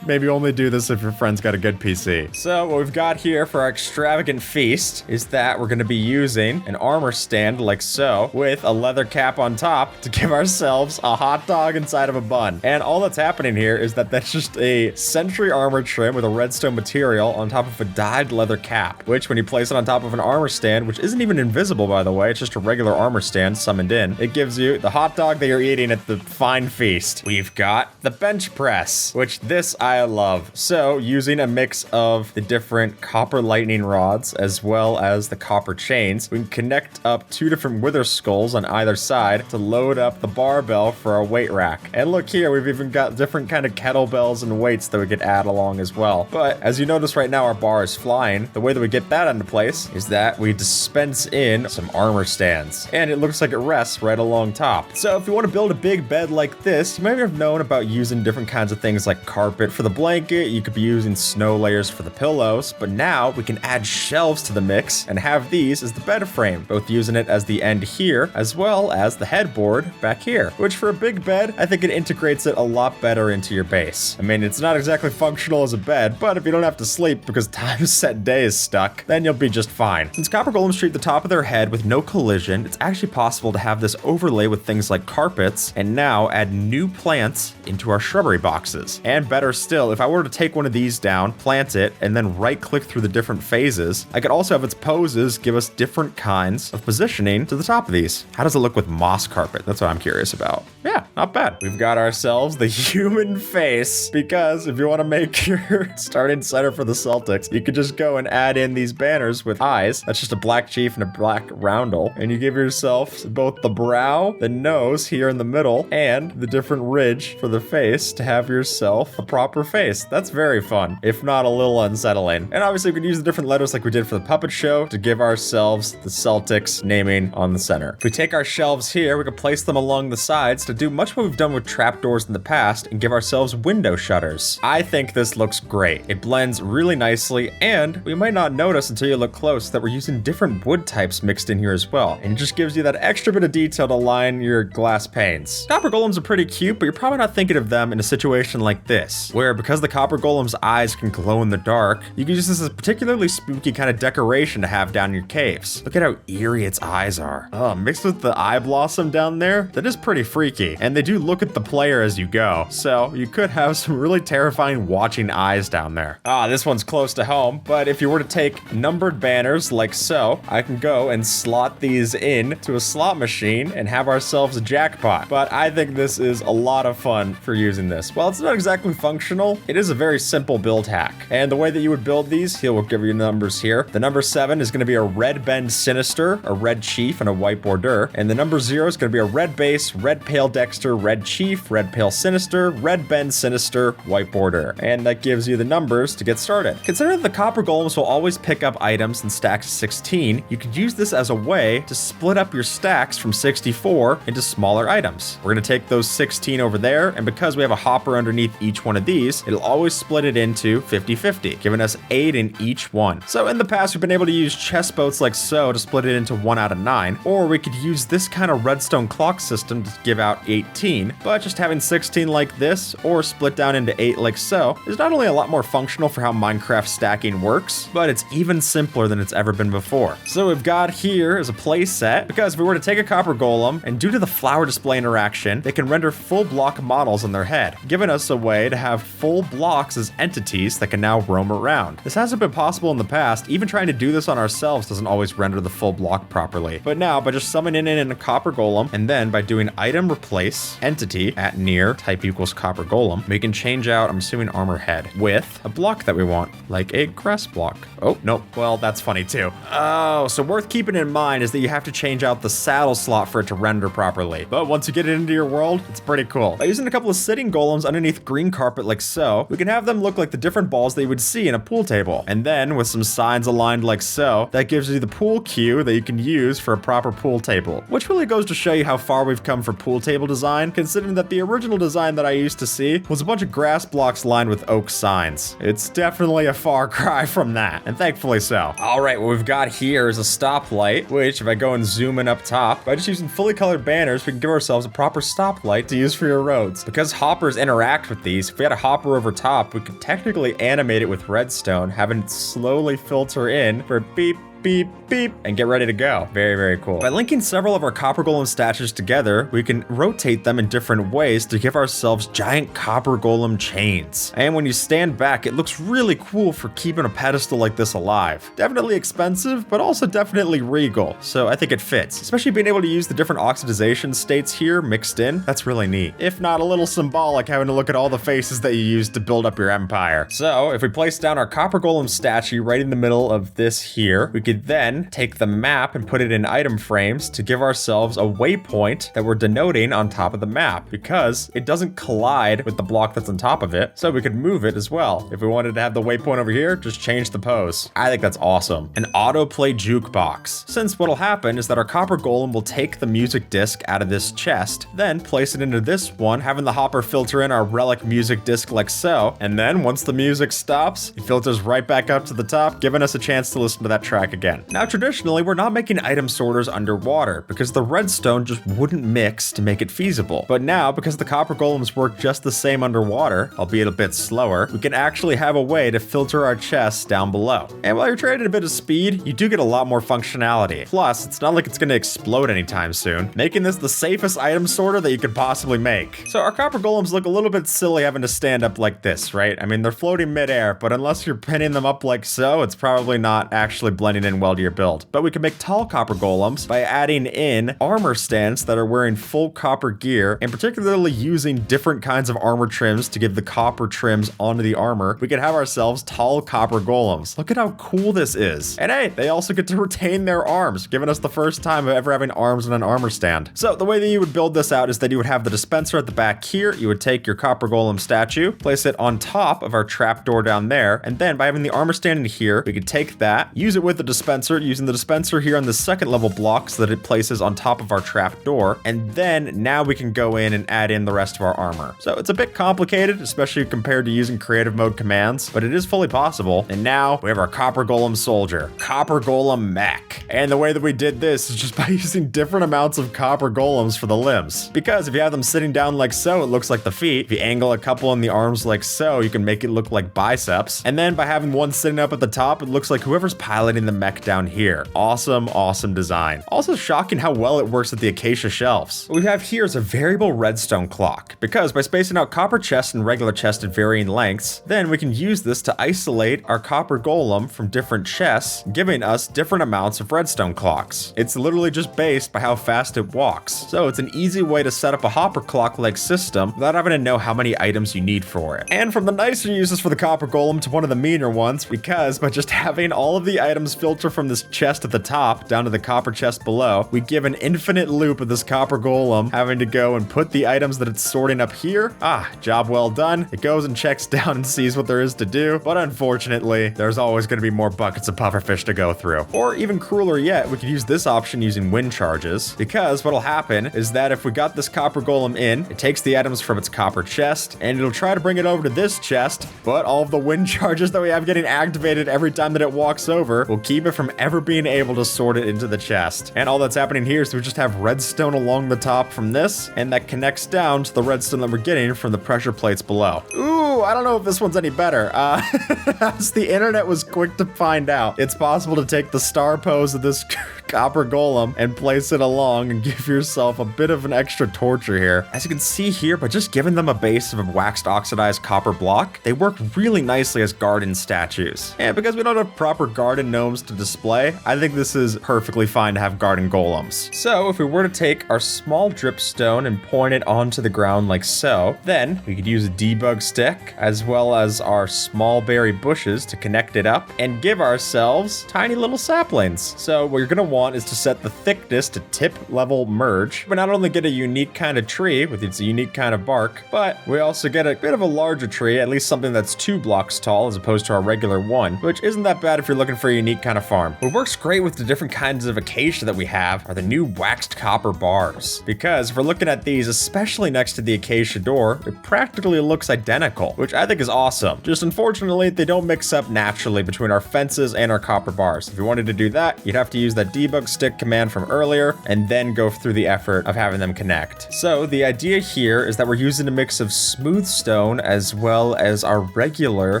only do this if your friend's got a good PC. So what we've got here for our extravagant feast is that we're going to be using an armor stand like so, with a leather cap on top to give ourselves a hot dog inside of a bun. And all that's happening here is that that's just a sentry armor trim with a redstone material on top of a dyed leather cap, which when you place it on top of an armor stand, which isn't even invisible by the way, it's just a regular armor stand summoned in, it gives you the hot dog that you're eating at the fine feast. We've got the bench press, which this I love. So using a mix of the different copper lightning rods as well as the copper chains, we can connect up two different wither skulls on either side to load up the barbell for our weight rack. And look here, we've even got different kind of kettlebells and weights that we could add along as well. But as you notice right now, our bar is flying. The way that we get that into place is that we dispense in some armor stands, and it looks like it rests right along top. So if you want to build a big bed like this, you might have known about using different kinds of things like carpet for the blanket, you could be using snow layers for the pillows, but now we can add shelves to the mix and have these as the bed frame, both using it as the end here as well as the headboard back here, which for a big bed, I think it integrates it a lot better into your base. I mean, it's not exactly functional as a bed, but if you don't have to sleep because time's set day is stuck, then you'll be just fine. Since copper golems treat the top of their head with no collision, it's actually possible to have this overlay with things like carpets and now add new plants into our shrubbery boxes. And better still, if I were to take one of these down, plant it, and then right click through the different phases, I could also have its poses give us different kinds of positioning to the top of these. How does it look with moss carpet? That's what I'm curious about. Yeah, not bad. We've got ourselves the human face, because if you want to make your starting center for the Celtics, you could just go and add in these banners with eyes. That's just a black chief and a black roundel, and you give yourself both the brow, the nose here in the middle, and the different ridge for the face to have yourself a proper face. That's very fun, if not a little unsettling. And obviously we could use the different letters like we did for the puppet show to give ourselves the Celtics naming on the center. If we take our shelves here, we could place them along the sides to do much what we've done with trapdoors in the past and give ourselves window shutters. I think this looks great. It blends really nicely, and we might not notice until you look close that we're using different wood types mixed in here as well. And it just gives you that extra bit of detail to line your glass panes. Copper golems are pretty cute, but you're probably not thinking of them in a situation like this, where because the copper golem's eyes can glow in the dark, you can use this as a particularly spooky kind of decoration to have down your caves. Look at how eerie its eyes are. Oh, mixed with the eye blossom down there, that is pretty freaky. And they do look at the player as you go, so you could have some really terrifying watching eyes down there. Ah, this one's close to home, but if you were to take numbered banners like so, I can go and slot these in to a slot machine and have ourselves a jackpot. But I think this is a lot of fun for using this. While it's not exactly functional, it is a very simple build hack. And the way that you would build these, he will give you numbers here. The number 7 is going to be a red bend sinister, a red chief, and a white border. And the number 0 is going to be a red base, red pale dexter, red chief, red pale sinister, red bend sinister, white border. And that gives you the numbers to get started. Consider that the copper golems will always pick up items in stacks of 16. You could use this as a way to split up your stacks from 64 into smaller items. We're going to take those 16 over there, and because we have a hopper underneath each one of these, it'll always split it into 50-50, giving us 8 in each one. So in the past, we've been able to use chest boats like so to split it into 1 out of 9, or we could use this kind of redstone clock system to give out 18, but just having 16 like this, or split down into 8 like so, is not only a lot more functional for how Minecraft stacking works, but it's even simpler than it's ever been before. So we've got here is a play set, because if we were to take a copper golem, and due to the flower display interaction, they can render full block models on their head, giving us a way to have full blocks as entities that can now roam around. This hasn't been possible in the past. Even trying to do this on ourselves doesn't always render the full block properly. But now, by just summoning in a copper golem, and then by doing item place entity at near type equals copper golem, we can change out, I'm assuming armor head, with a block that we want, like a grass block. Oh, nope. Well, that's funny too. Oh, so worth keeping in mind is that you have to change out the saddle slot for it to render properly. But once you get it into your world, it's pretty cool. By using a couple of sitting golems underneath green carpet like so, we can have them look like the different balls that you would see in a pool table. And then with some signs aligned like so, that gives you the pool cue that you can use for a proper pool table. Which really goes to show you how far we've come for pool table design, considering that the original design that I used to see was a bunch of grass blocks lined with oak signs. It's definitely a far cry from that, and thankfully so. All right, what we've got here is a stoplight, which if I go and zoom in up top, by just using fully colored banners, we can give ourselves a proper stoplight to use for your roads. Because hoppers interact with these, if we had a hopper over top, we could technically animate it with redstone, having it slowly filter in for beep, beep, beep, and get ready to go. Very, very cool. By linking several of our copper golem statues together, we can rotate them in different ways to give ourselves giant copper golem chains. And when you stand back, it looks really cool for keeping a pedestal like this alive. Definitely expensive, but also definitely regal. So I think it fits, especially being able to use the different oxidization states here mixed in. That's really neat. If not a little symbolic, having to look at all the faces that you used to build up your empire. So if we place down our copper golem statue right in the middle of this here, we could then take the map and put it in item frames to give ourselves a waypoint that we're denoting on top of the map, because it doesn't collide with the block that's on top of it, so we could move it as well. If we wanted to have the waypoint over here, just change the pose. I think that's awesome. An autoplay jukebox. Since what'll happen is that our copper golem will take the music disc out of this chest, then place it into this one, having the hopper filter in our relic music disc like so, and then once the music stops, it filters right back up to the top, giving us a chance to listen to that track again. Now, traditionally, we're not making item sorters underwater because the redstone just wouldn't mix to make it feasible. But now, because the copper golems work just the same underwater, albeit a bit slower, we can actually have a way to filter our chests down below. And while you're trading a bit of speed, you do get a lot more functionality. Plus, it's not like it's going to explode anytime soon, making this the safest item sorter that you could possibly make. So our copper golems look a little bit silly having to stand up like this, right? I mean, they're floating midair, but unless you're pinning them up like so, it's probably not actually blending in well to your build. But we can make tall copper golems by adding in armor stands that are wearing full copper gear, and particularly using different kinds of armor trims to give the copper trims onto the armor. We can have ourselves tall copper golems. Look at how cool this is. And hey, they also get to retain their arms, giving us the first time of ever having arms on an armor stand. So the way that you would build this out is that you would have the dispenser at the back here. You would take your copper golem statue, place it on top of our trapdoor down there, and then by having the armor stand in here, we could take that, use it with the dispenser, using the dispenser here on the second level block so that it places on top of our trap door, and then now we can go in and add in the rest of our armor. So it's a bit complicated, especially compared to using creative mode commands, but it is fully possible. And now we have our copper golem soldier, copper golem mech. And the way that we did this is just by using different amounts of copper golems for the limbs. Because if you have them sitting down like so, it looks like the feet. If you angle a couple in the arms like so, you can make it look like biceps. And then by having one sitting up at the top, it looks like whoever's piloting the mech down here. Awesome, awesome design. Also shocking how well it works with the acacia shelves. What we have here is a variable redstone clock, because by spacing out copper chests and regular chests at varying lengths, then we can use this to isolate our copper golem from different chests, giving us different amounts of redstone clocks. It's literally just based by how fast it walks. So it's an easy way to set up a hopper clock-like system without having to know how many items you need for it. And from the nicer uses for the copper golem to one of the meaner ones, because by just having all of the items filter from this chest at the top down to the copper chest below, we give an infinite loop of this copper golem having to go and put the items that it's sorting up here. Job well done. It goes and checks down and sees what there is to do, but unfortunately, there's always going to be more buckets of pufferfish to go through. Or even crueler yet, we could use this option using wind charges, because what'll happen is that if we got this copper golem in, it takes the items from its copper chest, and it'll try to bring it over to this chest, but all of the wind charges that we have getting activated every time that it walks over will keep it from ever being able to sort it into the chest. And all that's happening here is we just have redstone along the top from this, and that connects down to the redstone that we're getting from the pressure plates below. Ooh, I don't know if this one's any better. As the internet was quick to find out, it's possible to take the star pose of this copper golem and place it along and give yourself a bit of an extra torture here. As you can see here, by just giving them a base of a waxed oxidized copper block, they work really nicely as garden statues. And because we don't have proper garden gnomes to display, I think this is perfectly fine to have garden golems. So if we were to take our small dripstone and point it onto the ground like so, then we could use a debug stick as well as our small berry bushes to connect it up and give ourselves tiny little saplings. So what you're gonna want is to set the thickness to tip level merge, but not only get a unique kind of tree with its unique kind of bark, but we also get a bit of a larger tree, at least something that's 2 blocks tall as opposed to our regular 1, which isn't that bad if you're looking for a unique kind of farm. What works great with the different kinds of acacia that we have are the new waxed copper bars, because if we're looking at these, especially next to the acacia door, it practically looks identical, which I think is awesome. Just unfortunately, they don't mix up naturally between our fences and our copper bars. If you wanted to do that, you'd have to use that debug stick command from earlier and then go through the effort of having them connect. So the idea here is that we're using a mix of smooth stone as well as our regular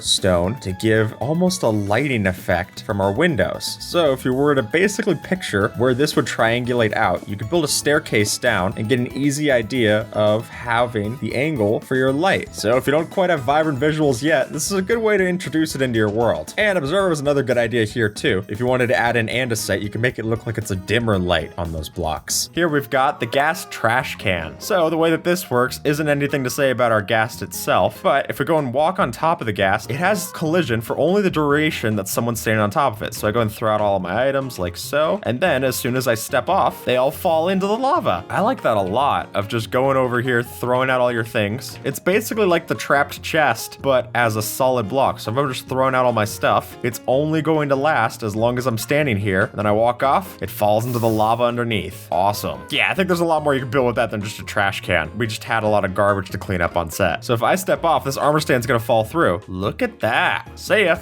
stone to give almost a lighting effect from our windows. So if you were to basically picture where this would triangulate out, you could build a staircase down and get an easy idea of having the angle for your light. So if you don't quite have vibrant visuals yet, this is a good way to introduce it into your world. And observer is another good idea here too. If you wanted to add an andesite, you can make it look like it's a dimmer light on those blocks. Here we've got the gas trash can. So the way that this works isn't anything to say about our ghast itself, but if we go and walk on top of the ghast, it has collision for only the duration that someone's standing on top of it. So I go and throw out all of my items like so, and then as soon as I step off, they all fall into the lava. I like that a lot, of just going over here, throwing out all your things. It's basically like the trapped chest, but as a solid block. So if I'm just throwing out all my stuff, it's only going to last as long as I'm standing here. Then I walk off, it falls into the lava underneath. Awesome. Yeah, I think there's a lot more you can build with that than just a trash can. We just had a lot of garbage to clean up on set. So if I step off, this armor stand's gonna fall through. Look at that. See ya.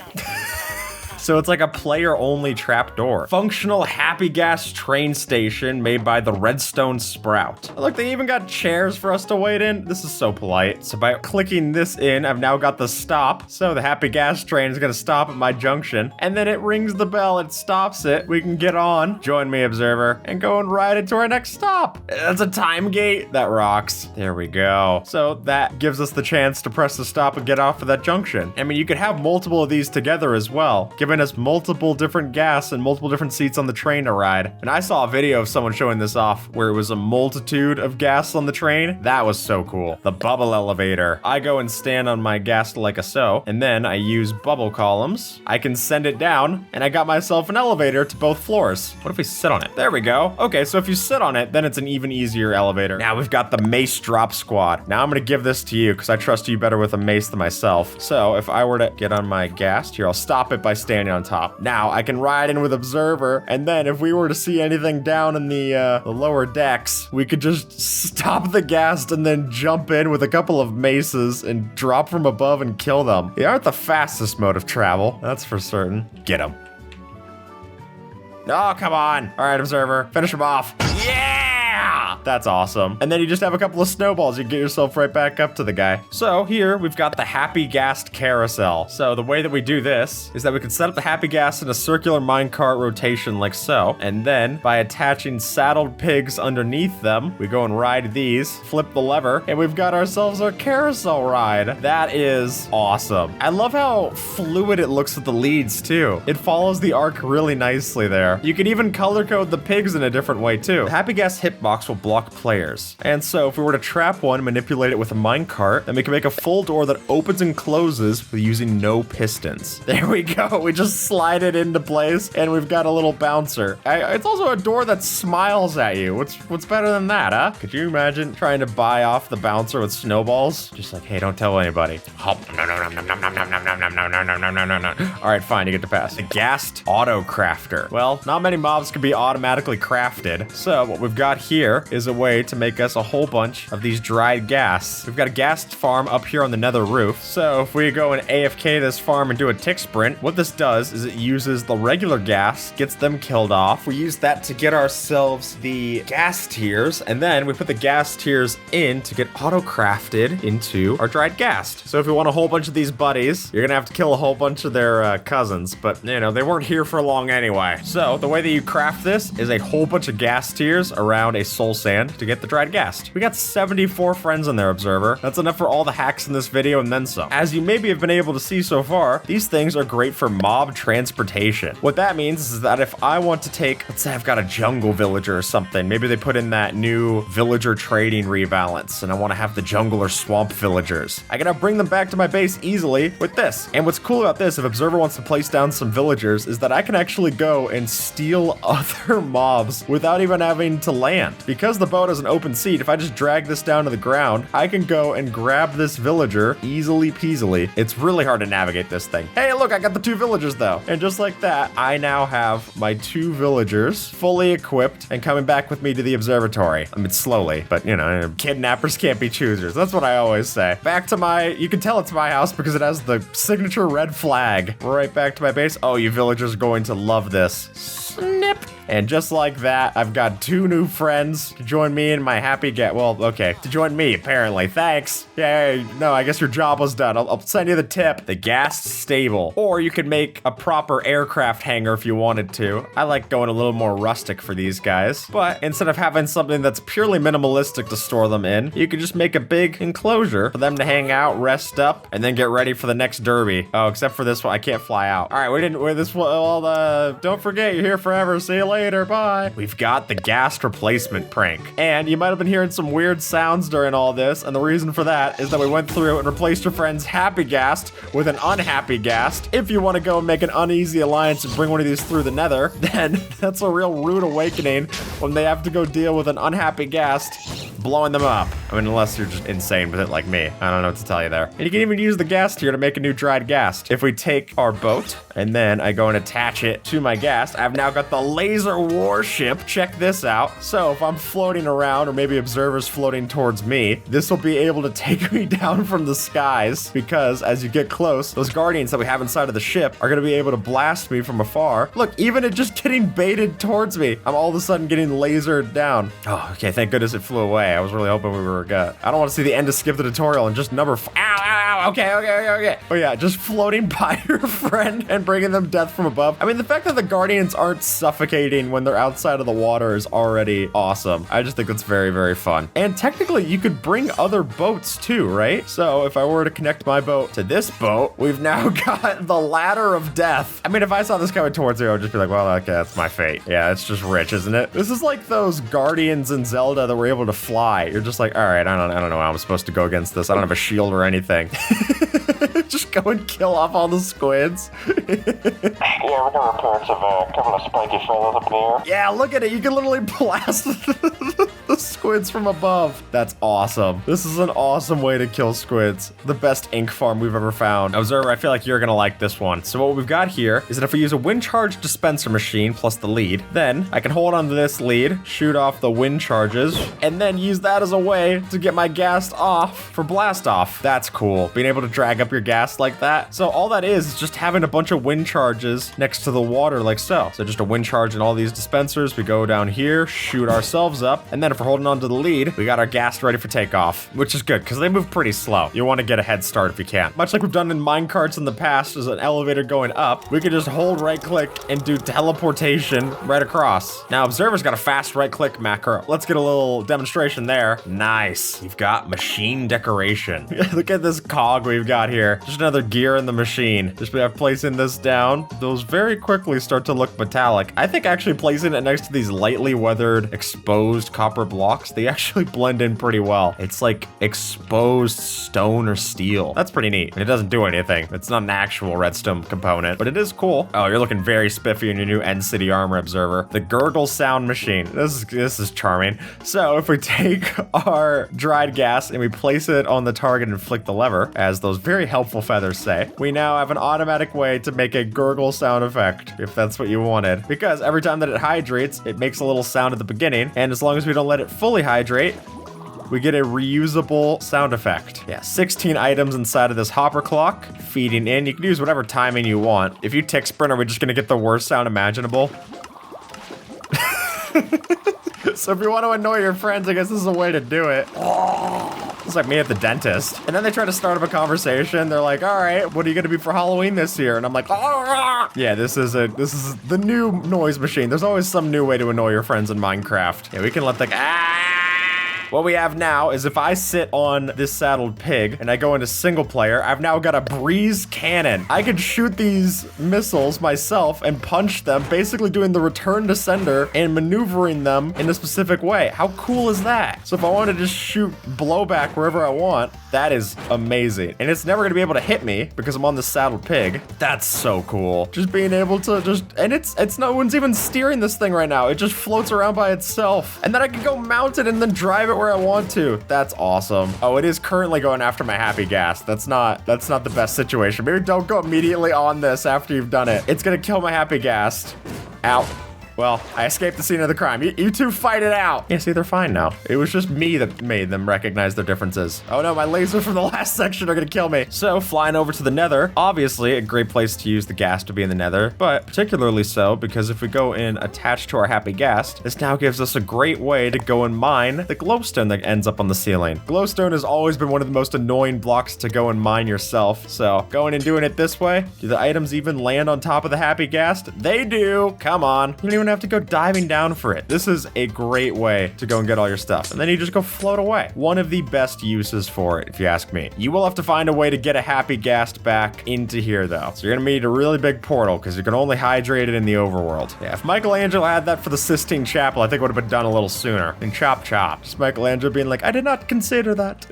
So it's like a player-only trapdoor. Functional happy gas train station made by the Redstone Sprout. Look, they even got chairs for us to wait in. This is so polite. So by clicking this in, I've now got the stop. So the happy gas train is gonna stop at my junction, and then it rings the bell, it stops it. We can get on, join me, observer, and go and ride it to our next stop. That's a time gate. That rocks. There we go. So that gives us the chance to press the stop and get off of that junction. I mean, you could have multiple of these together as well, giving us multiple different gas and multiple different seats on the train to ride. And I saw a video of someone showing this off where it was a multitude of gas on the train. That was so cool. The bubble elevator. I go and stand on my gas like a so, and then I use bubble columns. I can send it down, and I got myself an elevator to both floors. What if we sit on it? There we go. Okay, so if you sit on it, then it's an even easier elevator. Now we've got the mace drop squad. Now I'm gonna give this to you because I trust you better with a mace than myself. So if I were to get on my gas here, I'll stop it by standing on top. Now I can ride in with observer, and then if we were to see anything down in the lower decks, we could just stop the ghast and then jump in with a couple of maces and drop from above and kill them. They aren't the fastest mode of travel, that's for certain. Get them. Oh, come on. All right, observer, finish him off. Yeah! That's awesome. And then you just have a couple of snowballs. You get yourself right back up to the guy. So here we've got the happy ghast carousel. So the way that we do this is that we can set up the happy ghast in a circular minecart rotation like so. And then by attaching saddled pigs underneath them, we go and ride these, flip the lever, and we've got ourselves our carousel ride. That is awesome. I love how fluid it looks with the leads too. It follows the arc really nicely there. You can even color code the pigs in a different way too. The happy ghast hitbox will block players. And so if we were to trap one, manipulate it with a minecart, then we can make a full door that opens and closes with using no pistons. There we go. We just slide it into place and we've got a little bouncer. It's also a door that smiles at you. What's better than that, huh? Could you imagine trying to buy off the bouncer with snowballs? Just like, hey, don't tell anybody. All right, fine, you get to pass. The ghast auto crafter. Well, not many mobs can be automatically crafted. So what we've got here is is a way to make us a whole bunch of these dried gas. We've got a gas farm up here on the nether roof. So if we go and AFK this farm and do a tick sprint, what this does is it uses the regular gas, gets them killed off. We use that to get ourselves the gas tiers, and then we put the gas tiers in to get auto-crafted into our dried gas. So if you want a whole bunch of these buddies, you're gonna have to kill a whole bunch of their cousins, but you know, they weren't here for long anyway. So the way that you craft this is a whole bunch of gas tiers around a soul sand to get the dried gas. We got 74 friends in there, Observer. That's enough for all the hacks in this video and then some. As you maybe have been able to see so far, these things are great for mob transportation. What that means is that if I want to take, let's say I've got a jungle villager or something, maybe they put in that new villager trading rebalance and I want to have the jungle or swamp villagers, I gotta bring them back to my base easily with this. And what's cool about this, if Observer wants to place down some villagers, is that I can actually go and steal other mobs without even having to land. Because the boat is an open seat, if I just drag this down to the ground, I can go and grab this villager easily peasily. It's really hard to navigate this thing. Hey, look, I got the 2 villagers though. And just like that, I now have my 2 villagers fully equipped and coming back with me to the observatory. I mean, slowly, but you know, kidnappers can't be choosers. That's what I always say. Back to my, you can tell it's my house because it has the signature red flag. Right back to my base. Oh, you villagers are going to love this. Snip. And just like that, I've got 2 new friends to join me in my happy well, okay, to join me, apparently. Thanks. Yay. No, I guess your job was done. I'll send you the tip. The gas stable. Or you could make a proper aircraft hangar if you wanted to. I like going a little more rustic for these guys. But instead of having something that's purely minimalistic to store them in, you could just make a big enclosure for them to hang out, rest up, and then get ready for the next derby. Oh, except for this one, I can't fly out. All right, don't forget, you're here forever. See you later. Bye. We've got the gas replacement prank. And you might have been hearing some weird sounds during all this, and the reason for that is that we went through and replaced your friend's happy ghast with an unhappy ghast. If you want to go and make an uneasy alliance and bring one of these through the nether, then that's a real rude awakening when they have to go deal with an unhappy ghast blowing them up. I mean, unless you're just insane with it like me. I don't know what to tell you there. And you can even use the gas tier to make a new dried ghast. If we take our boat and then I go and attach it to my ghast, I've now got the laser warship. Check this out. So if I'm floating around, or maybe observers floating towards me, this will be able to take me down from the skies, because as you get close, those guardians that we have inside of the ship are going to be able to blast me from afar. Look, even it just getting baited towards me, I'm all of a sudden getting lasered down. Oh, okay, thank goodness it flew away. I was really hoping we were good. I don't want to see the end of skip the tutorial and just ow, okay. Oh yeah, just floating by your friend and bringing them death from above. I mean, the fact that the guardians aren't suffocating when they're outside of the water is already awesome. I just think that's very, very fun. And technically, you could bring other boats too, right? So if I were to connect my boat to this boat, we've now got the ladder of death. I mean, if I saw this coming towards me, I would just be like, well, okay, that's my fate. Yeah, it's just rich, isn't it? This is like those guardians in Zelda that were able to fly. You're just like, all right, I don't know how I'm supposed to go against this. I don't have a shield or anything. Just go and kill off all the squids. Yeah, we got reports of a couple of spiky fellas up in the air. Yeah, look at it. You can literally blast the squids from above. That's awesome. This is an awesome way to kill squids. The best ink farm we've ever found. Observer, I feel like you're gonna like this one. So what we've got here is that if we use a wind charge dispenser machine plus the lead, then I can hold onto this lead, shoot off the wind charges, and then use that as a way to get my gas off for blast off. That's cool. Being able to drag up your gas like that. So all that is just having a bunch of wind charges next to the water like so. So just a wind charge in all these dispensers. We go down here, shoot ourselves up, and then if we're holding onto the lead, we got our gas ready for takeoff, which is good because they move pretty slow. You want to get a head start if you can. Much like we've done in minecarts in the past, as an elevator going up, we could just hold right click and do teleportation right across. Now Observer's got a fast right click macro. Let's get a little demonstration there. Nice. You've got machine decoration. Look at this cog we've got here. Just another gear in the machine. Just we have placing this down. Those very quickly start to look metallic. I think actually placing it next to these lightly weathered exposed copper blocks, they actually blend in pretty well. It's like exposed stone or steel. That's pretty neat. And it doesn't do anything. It's not an actual redstone component, but it is cool. Oh, you're looking very spiffy in your new End City armor, Observer. The gurgle sound machine. This is charming. So if we take our dried gas and we place it on the target and flick the lever, as those very helpful feathers say, we now have an automatic way to make a gurgle sound effect, if that's what you wanted. Because every time that it hydrates, it makes a little sound at the beginning, and as long as we don't let let it fully hydrate, we get a reusable sound effect. Yeah, 16 items inside of this hopper clock, feeding in. You can use whatever timing you want. If you tick sprint, are we just gonna get the worst sound imaginable? So if you want to annoy your friends, I guess this is a way to do it. It's like me at the dentist. And then they try to start up a conversation. They're like, all right, what are you gonna be for Halloween this year? And I'm like, yeah, this is the new noise machine. There's always some new way to annoy your friends in Minecraft. Yeah, we can let the What we have now is if I sit on this saddled pig and I go into single player, I've now got a breeze cannon. I can shoot these missiles myself and punch them, basically doing the return to sender and maneuvering them in a specific way. How cool is that? So if I want to just shoot blowback wherever I want, that is amazing. And it's never gonna be able to hit me because I'm on the saddled pig. That's so cool. Just being able to and it's no one's even steering this thing right now. It just floats around by itself. And then I can go mount it and then drive it where I want to. That's awesome. Oh, it is currently going after my happy gas. That's not the best situation. Maybe don't go immediately on this after you've done it. It's gonna kill my happy gas. Ow. Well, I escaped the scene of the crime. You two fight it out. Yeah, see, they're fine now. It was just me that made them recognize their differences. Oh no, my lasers from the last section are gonna kill me. So, flying over to the nether, obviously a great place to use the gas to be in the nether, but particularly so because if we go in attached to our happy gas, this now gives us a great way to go and mine the glowstone that ends up on the ceiling. Glowstone has always been one of the most annoying blocks to go and mine yourself, so going and doing it this way, do the items even land on top of the happy gas? They do. Come on. You don't even have to go diving down for it. This is a great way to go and get all your stuff. And then you just go float away. One of the best uses for it, if you ask me. You will have to find a way to get a happy gas back into here though. So you're gonna need a really big portal because you can only hydrate it in the overworld. Yeah, if Michelangelo had that for the Sistine Chapel, I think it would have been done a little sooner. And chop chop. Just Michelangelo being like, I did not consider that.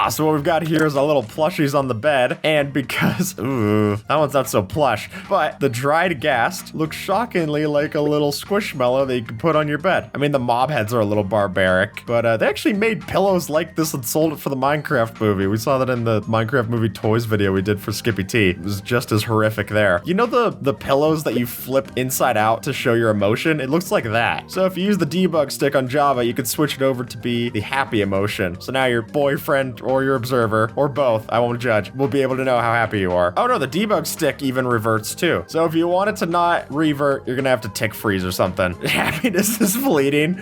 So what we've got here is our little plushies on the bed. And because, ooh, that one's not so plush, but the dried gas looks shockingly like a little squishmallow that you can put on your bed. I mean, the mob heads are a little barbaric, but they actually made pillows like this and sold it for the Minecraft movie. We saw that in the Minecraft movie toys video we did for Skippy T. It was just as horrific there. You know the pillows that you flip inside out to show your emotion? It looks like that. So if you use the debug stick on Java, you can switch it over to be the happy emotion. So now your boyfriend or your observer, or both, I won't judge, will be able to know how happy you are. Oh no, the debug stick even reverts too. So if you want it to not revert, you're gonna have to tick freeze or something. Happiness is fleeting.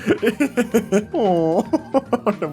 Oh,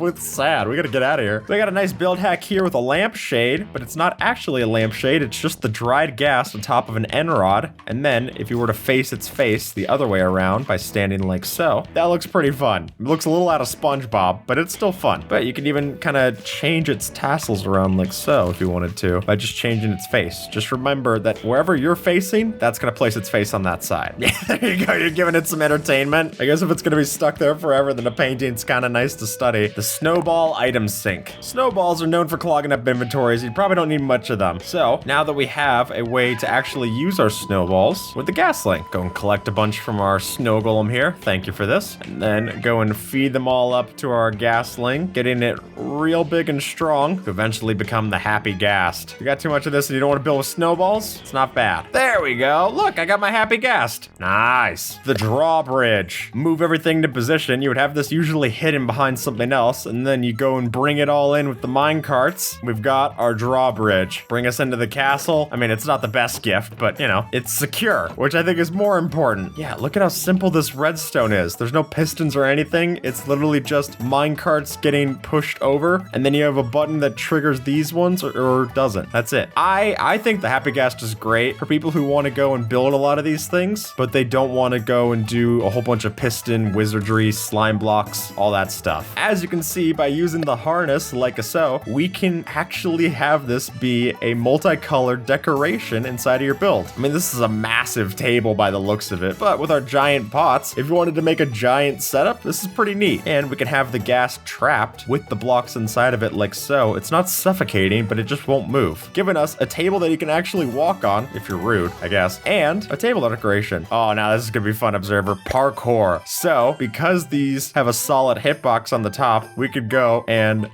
it's sad. We gotta get out of here. We got a nice build hack here with a lampshade, but it's not actually a lampshade. It's just the dried gas on top of an end rod. And then if you were to face its face the other way around by standing like so, that looks pretty fun. It looks a little out of SpongeBob, but it's still fun. But you can even kind of change its tassels around like so if you wanted to by just changing its face. Just remember that wherever you're facing, that's gonna place its face on that side. Yeah, there you go. You're giving it some entertainment. I guess if it's gonna be stuck there forever, then a painting's kind of nice to study. The snowball item sink. Snowballs are known for clogging up inventories. You probably don't need much of them. So now that we have a way to actually use our snowballs with the gas link, go and collect a bunch from our snow golem here. Thank you for this. And then go and feed them all up to our gas link, getting it real big and strong to eventually become the happy ghast. If you got too much of this and you don't want to build with snowballs, it's not bad. There we go. Look, I got my happy ghast. Nice. The drawbridge. Move everything to position. You would have this usually hidden behind something else, and then you go and bring it all in with the mine carts. We've got our drawbridge. Bring us into the castle. I mean, it's not the best gift, but you know, it's secure, which I think is more important. Yeah, look at how simple this redstone is. There's no pistons or anything. It's literally just mine carts getting pushed over, and then you have a button that triggers these ones or doesn't. That's it. I think the happy ghast is great for people who want to go and build a lot of these things, but they don't want to go and do a whole bunch of piston, wizardry, slime blocks, all that stuff. As you can see, by using the harness like so, we can actually have this be a multicolored decoration inside of your build. I mean, this is a massive table by the looks of it, but with our giant pots, if you wanted to make a giant setup, this is pretty neat. And we can have the gas trapped with the blocks inside of it like so. It's not suffocating, but it just won't move, giving us a table that you can actually walk on, if you're rude, I guess, and a table decoration. Oh, now this is gonna be fun, observer. Parkour. So, because these have a solid hitbox on the top, we could go and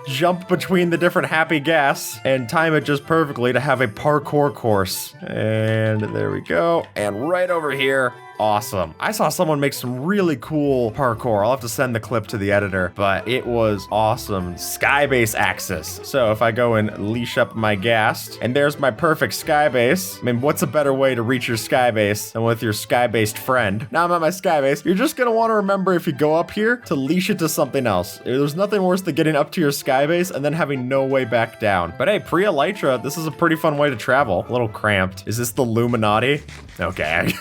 jump between the different happy gas and time it just perfectly to have a parkour course. And there we go. And right over here, awesome. I saw someone make some really cool parkour. I'll have to send the clip to the editor, but it was awesome. Skybase axis. So if I go and leash up my ghast, and there's my perfect skybase. I mean, what's a better way to reach your skybase than with your skybased friend? Now I'm at my skybase. You're just gonna want to remember if you go up here to leash it to something else. There's nothing worse than getting up to your skybase and then having no way back down. But hey, pre-Elytra, this is a pretty fun way to travel. A little cramped. Is this the Illuminati? Okay.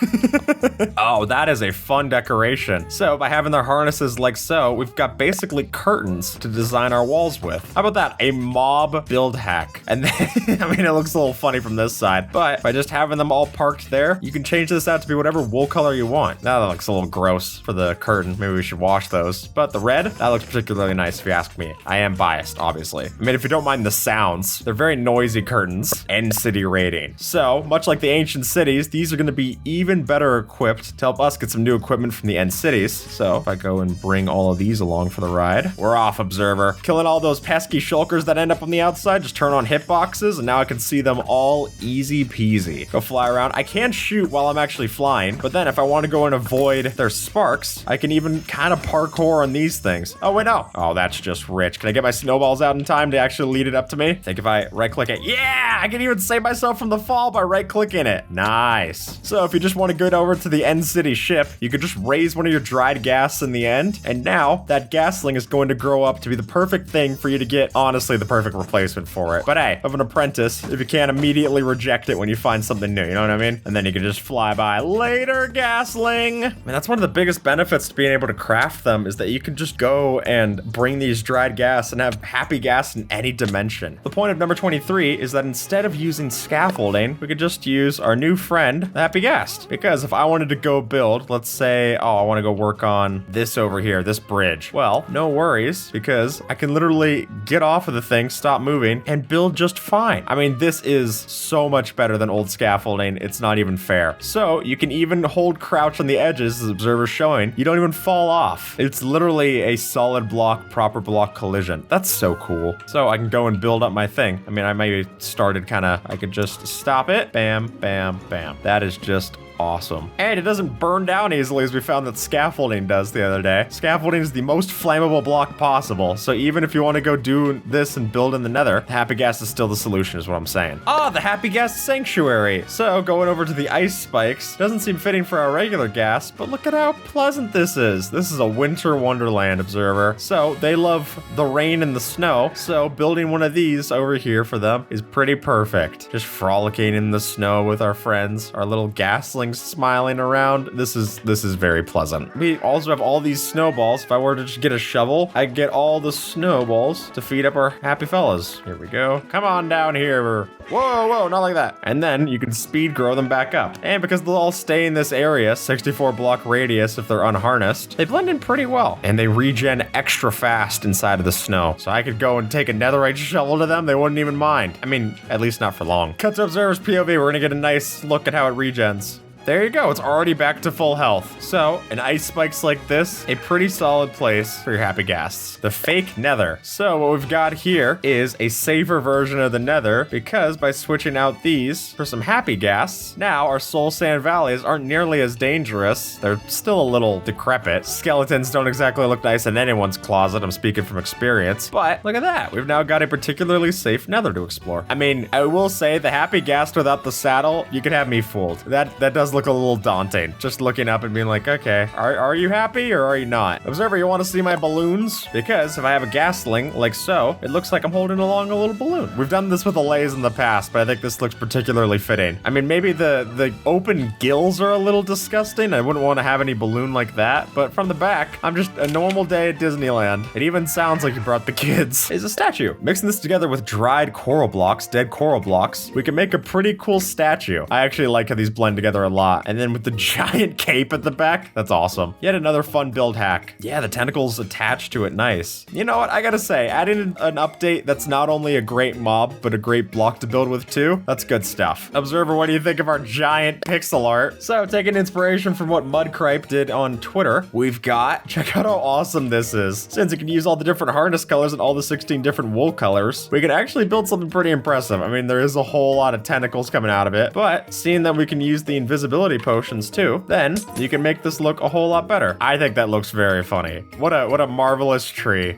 Oh, that is a fun decoration. So by having their harnesses like so, we've got basically curtains to design our walls with. How about that? A mob build hack. And then, I mean, it looks a little funny from this side, but by just having them all parked there, you can change this out to be whatever wool color you want. Now that looks a little gross for the curtain. Maybe we should wash those. But the red, that looks particularly nice if you ask me. I am biased, obviously. I mean, if you don't mind the sounds, they're very noisy curtains. End city rating. So, much like the ancient cities, these are going to be even better equipped to help us get some new equipment from the end cities. So, if I go and bring all of these along for the ride, we're off, Observer. Killing all those pesky shulkers that end up on the outside, just turn on hitboxes, and now I can see them all easy peasy. Go fly around. I can shoot while I'm actually flying, but then if I want to go and avoid their sparks, I can even kind of parkour on these things. Oh, wait, no. Oh, that's just rich. Can I get my snowballs out in time to actually lead it up to me? I think if I right-click it, yeah, I can even save myself from the fall by right-clicking it. Nice. So if you just want to go over to the end city ship, you could just raise one of your dried gas in the end, and now that gasling is going to grow up to be the perfect thing for you to get, honestly, the perfect replacement for it. But hey, of an apprentice, if you can't immediately reject it when you find something new, you know what I mean? And then you can just fly by. Later, gasling. I mean, that's one of the biggest benefits to being able to craft them is that you can just go and bring these dried gas and have happy gas in any dimension. The point of number 23 is that instead of using scaffolding, we could just use our new friend, the happy ghast. Because if I wanted to go build, let's say, oh, I want to go work on this over here, this bridge. Well, no worries, because I can literally get off of the thing, stop moving, and build just fine. I mean, this is so much better than old scaffolding. It's not even fair. So you can even hold crouch on the edges, as Observer's showing. You don't even fall off. It's literally a solid block, proper block collision. That's so cool. So I can go and build up my thing. I mean, I maybe started I could just stop it. Bam, bam, bam. That is just awesome. And it doesn't burn down easily, as we found that scaffolding does the other day. Scaffolding is the most flammable block possible, so even if you want to go do this and build in the nether, the happy gas is still the solution, is what I'm saying. Ah, the happy gas sanctuary. So going over to the ice spikes doesn't seem fitting for our regular gas, but look at how pleasant this is. This is a winter wonderland, Observer. So they love the rain and the snow, so building one of these over here for them is pretty perfect. Just frolicking in the snow with our friends, our little gaslings smiling around. This is very pleasant. We also have all these snowballs. If I were to just get a shovel, I could get all the snowballs to feed up our happy fellas. Here we go. Come on down here. Whoa, whoa, not like that. And then you can speed grow them back up. And because they'll all stay in this area, 64 block radius if they're unharnessed, they blend in pretty well. And they regen extra fast inside of the snow. So I could go and take a netherite shovel to them, they wouldn't even mind. I mean, at least not for long. Cut to Observer's POV, we're gonna get a nice look at how it regens. There you go, it's already back to full health. So, an ice spikes like this, a pretty solid place for your happy ghasts. The fake nether. So what we've got here is a safer version of the nether, because by switching out these for some happy ghasts, now our soul sand valleys aren't nearly as dangerous. They're still a little decrepit. Skeletons don't exactly look nice in anyone's closet, I'm speaking from experience. But look at that, we've now got a particularly safe nether to explore. I mean, I will say the happy ghast without the saddle, you could have me fooled. That does look a little daunting. Just looking up and being like, okay, are you happy or are you not? Observer, you want to see my balloons? Because if I have a gasling, like so, it looks like I'm holding along a little balloon. We've done this with a laze in the past, but I think this looks particularly fitting. I mean, maybe the open gills are a little disgusting. I wouldn't want to have any balloon like that, but from the back, I'm just a normal day at Disneyland. It even sounds like you brought the kids. It's a statue. Mixing this together with dried coral blocks, dead coral blocks, we can make a pretty cool statue. I actually like how these blend together a lot. And then with the giant cape at the back, that's awesome. Yet another fun build hack. Yeah, the tentacles attached to it, nice. You know what, I gotta say, adding an update that's not only a great mob, but a great block to build with too, that's good stuff. Observer, what do you think of our giant pixel art? So, taking inspiration from what Mudcripe did on Twitter, we've got, check out how awesome this is. Since it can use all the different harness colors and all the 16 different wool colors, we can actually build something pretty impressive. I mean, there is a whole lot of tentacles coming out of it, but seeing that we can use the invisibility invisibility potions too, then you can make this look a whole lot better. I think that looks very funny. What a marvelous tree.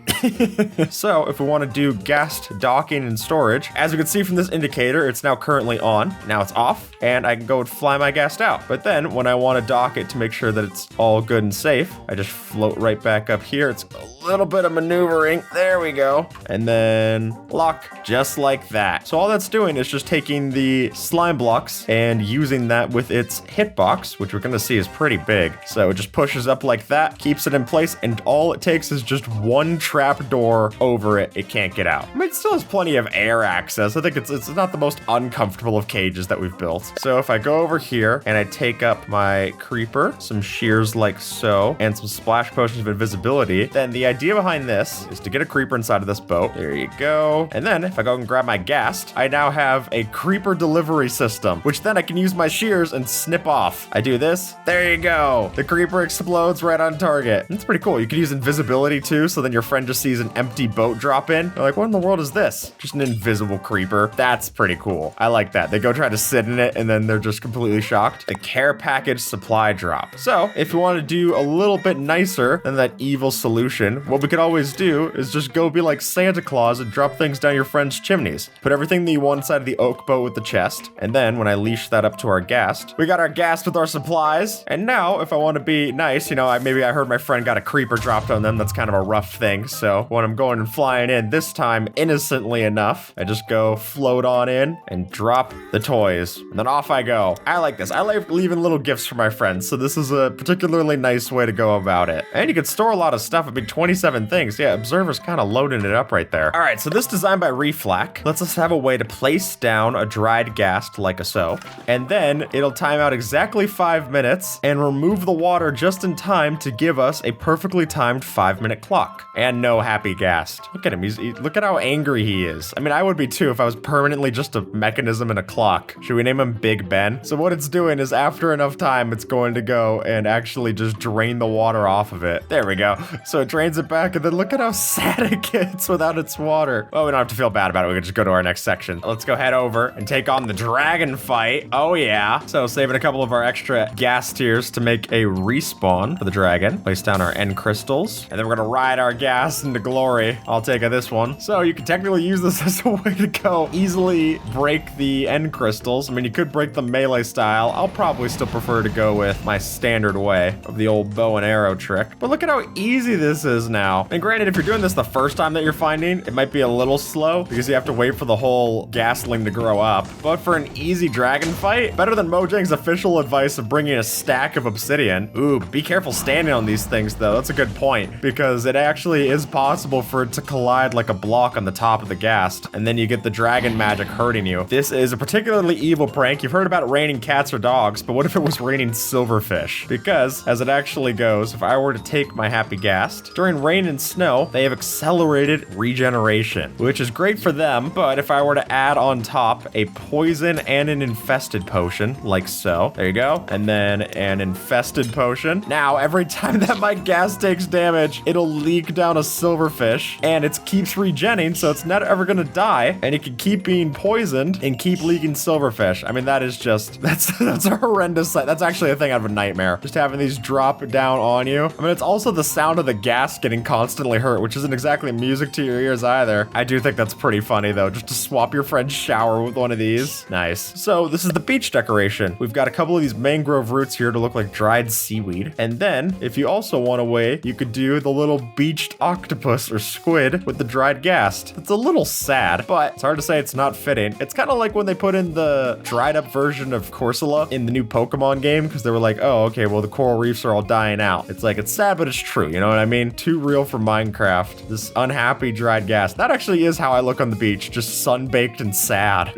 So if we want to do gassed docking and storage, as you can see from this indicator, it's now currently on. Now it's off, and I can go and fly my ghast out. But then when I want to dock it to make sure that it's all good and safe, I just float right back up here. It's a little bit of maneuvering. There we go. And then lock, just like that. So all that's doing is just taking the slime blocks and using that with its hitbox, which we're going to see is pretty big. So it just pushes up like that, keeps it in place, and all it takes is just one trap door over it. It can't get out. I mean, it still has plenty of air access. I think it's not the most uncomfortable of cages that we've built. So if I go over here and I take up my creeper, some shears like so, and some splash potions of invisibility, then the idea behind this is to get a creeper inside of this boat. There you go. And then if I go and grab my ghast, I now have a creeper delivery system, which then I can use my shears and snip off. I do this. There you go. The creeper explodes right on target. It's pretty cool. You could use invisibility too, so then your friend just sees an empty boat drop in. They're like, what in the world is this? Just an invisible creeper. That's pretty cool. I like that. They go try to sit in it and then they're just completely shocked. The care package supply drop. So if you want to do a little bit nicer than that evil solution, what we could always do is just go be like Santa Claus and drop things down your friend's chimneys. Put everything that you want inside of the oak boat with the chest. And then when I leash that up to our ghast, we got our ghast with our supplies. And now if I want to be nice, you know, maybe I heard my friend got a creeper dropped on them. That's kind of a rough thing. So when I'm going and flying in this time, innocently enough, I just go float on in and drop the toys. And then off I go. I like this. I like leaving little gifts for my friends. So this is a particularly nice way to go about it. And you can store a lot of stuff. I mean, 27 things. Yeah, Observer's kind of loading it up right there. All right, so this design by Reflack lets us have a way to place down a dried ghast like so. And then it'll time out exactly 5 minutes and remove the water just in time to give us a perfectly timed 5-minute clock. And no happy ghast. Look at him. Look at how angry he is. I mean, I would be too if I was permanently just a mechanism and a clock. Should we name him Big Ben? So what it's doing is after enough time, it's going to go and actually just drain the water off of it. There we go. So it drains it back, and then look at how sad it gets without its water. Well, we don't have to feel bad about it. We can just go to our next section. Let's go head over and take on the dragon fight. Oh yeah. So saving a couple of our extra ghast tiers to make a respawn for the dragon. Place down our end crystals, and then we're gonna ride our ghast into glory. I'll take this one. So you can technically use this as a way to go easily break the end crystals. I mean, you could break them melee style. I'll probably still prefer to go with my standard way of the old bow and arrow trick. But look at how easy this is now. And granted, if you're doing this the first time that you're finding, it might be a little slow because you have to wait for the whole ghastling to grow up. But for an easy dragon fight, better than Mojang's official advice of bringing a stack of obsidian. Ooh, be careful standing on these things though. That's a good point because it actually is possible for it to collide like a block on the top of the ghast, and then you get the dragon magic hurting you. This is a particularly evil prank. You've heard about it raining cats or dogs, but what if it was raining silverfish? Because as it actually goes, if I were to take my happy ghast, during rain and snow, they have accelerated regeneration, which is great for them, but if I were to add on top a poison and an infested potion, like so, there you go, and then an infested potion. Now, every time that my ghast takes damage, it'll leak down a silverfish, and it keeps regenning, so it's not ever gonna die, and it can keep being poisoned and keep leaking silverfish. I mean, that is just, that's a horrendous sight. That's actually a thing out of a nightmare. Just having these drop down on you. I mean, it's also the sound of the ghast getting constantly hurt, which isn't exactly music to your ears either. I do think that's pretty funny though, just to swap your friend's shower with one of these. Nice. So this is the beach decoration. We've got a couple of these mangrove roots here to look like dried seaweed. And then if you also want a way, you could do the little beached octopus or squid with the dried ghast. It's a little sad, but it's hard to say it's not fitting. It's kind of like when they put in the dried up version of Corsola in the new Pokemon game, because they were like, oh, okay, well the coral reefs are all dying out. It's like, it's sad, but it's true. You know what I mean? Too real for Minecraft. This unhappy dried ghast. That actually is how I look on the beach, just sun-baked and sad.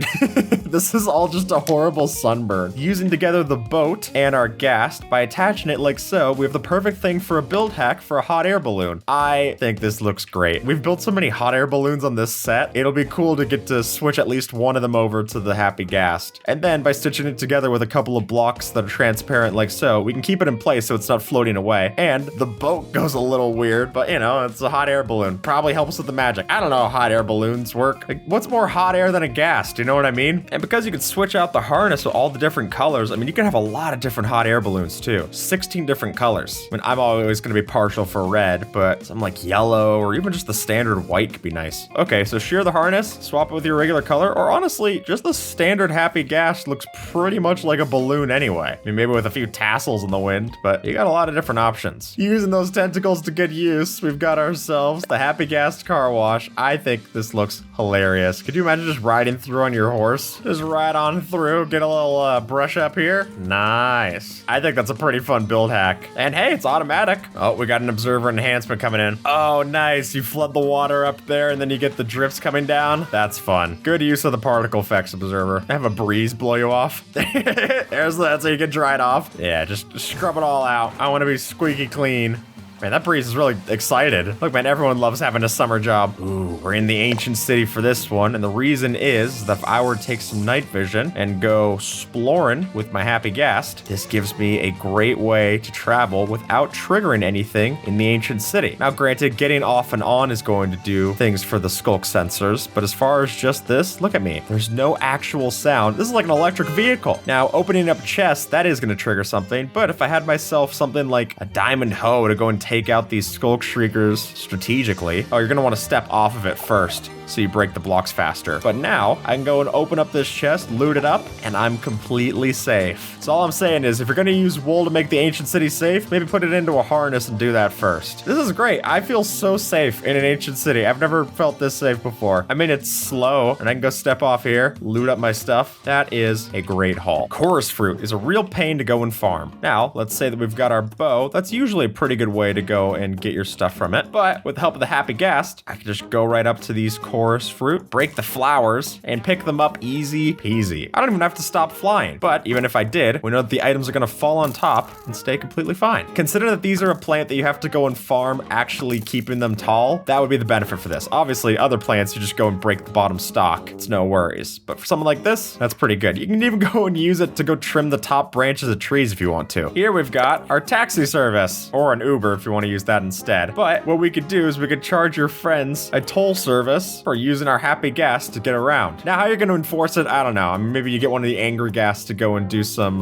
This is all just a horrible sunburn. Using together the boat and our ghast by attaching it like so, we have the perfect thing for a build hack for a hot air balloon. I think this looks great. We've built so many hot air balloons on this set. It'll be cool to get to switch at least one of them over to the happy ghast. And then by stitching it together with a couple of blocks that are transparent like so, we can keep it in place so it's not floating away. And the boat goes a little weird, but you know, it's a hot air balloon. Probably helps with the magic. I don't know how hot air balloons work. Like, what's more hot air than a ghast? You know what I mean? And because you can switch out the harness with all the different colors, colors. I mean, you can have a lot of different hot air balloons too. 16 different colors. I mean, I'm always going to be partial for red, but some like yellow or even just the standard white could be nice. Okay, so shear the harness, swap it with your regular color, or honestly, just the standard happy gas looks pretty much like a balloon anyway. I mean, maybe with a few tassels in the wind, but you got a lot of different options. Using those tentacles to good use, we've got ourselves the happy gas car wash. I think this looks hilarious. Could you imagine just riding through on your horse? Just ride on through, get a little brush up here. Nice. I think that's a pretty fun build hack. And hey, it's automatic. Oh, we got an observer enhancement coming in. Oh, nice. You flood the water up there and then you get the drifts coming down. That's fun. Good use of the particle effects, observer. Have a breeze blow you off. That's how you get dried off. Yeah, just scrub it all out. I want to be squeaky clean. Man, that breeze is really excited. Look, man, everyone loves having a summer job. Ooh, we're in the ancient city for this one, and the reason is that if I were to take some night vision and go exploring with my happy ghast, this gives me a great way to travel without triggering anything in the ancient city. Now, granted, getting off and on is going to do things for the skulk sensors, but as far as just this, look at me. There's no actual sound. This is like an electric vehicle. Now, opening up chests, that is going to trigger something, but if I had myself something like a diamond hoe to go and take out these skulk shriekers strategically. Oh, you're gonna want to step off of it first so you break the blocks faster. But now I can go and open up this chest, loot it up, and I'm completely safe. So all I'm saying is if you're gonna use wool to make the ancient city safe, maybe put it into a harness and do that first. This is great. I feel so safe in an ancient city. I've never felt this safe before. I mean, it's slow and I can go step off here, loot up my stuff. That is a great haul. Chorus fruit is a real pain to go and farm. Now, let's say that we've got our bow. That's usually a pretty good way to go and get your stuff from it. But with the help of the happy ghast, I can just go right up to these chorus fruit, break the flowers, and pick them up easy peasy. I don't even have to stop flying. But even if I did, we know that the items are gonna fall on top and stay completely fine. Consider that these are a plant that you have to go and farm actually keeping them tall. That would be the benefit for this. Obviously, other plants, you just go and break the bottom stalk. It's no worries. But for something like this, that's pretty good. You can even go and use it to go trim the top branches of trees if you want to. Here we've got our taxi service, or an Uber if you want to use that instead. But what we could do is we could charge your friends a toll service for using our happy ghast to get around. Now, how you're going to enforce it, I don't know. I mean, maybe you get one of the angry ghasts to go and do some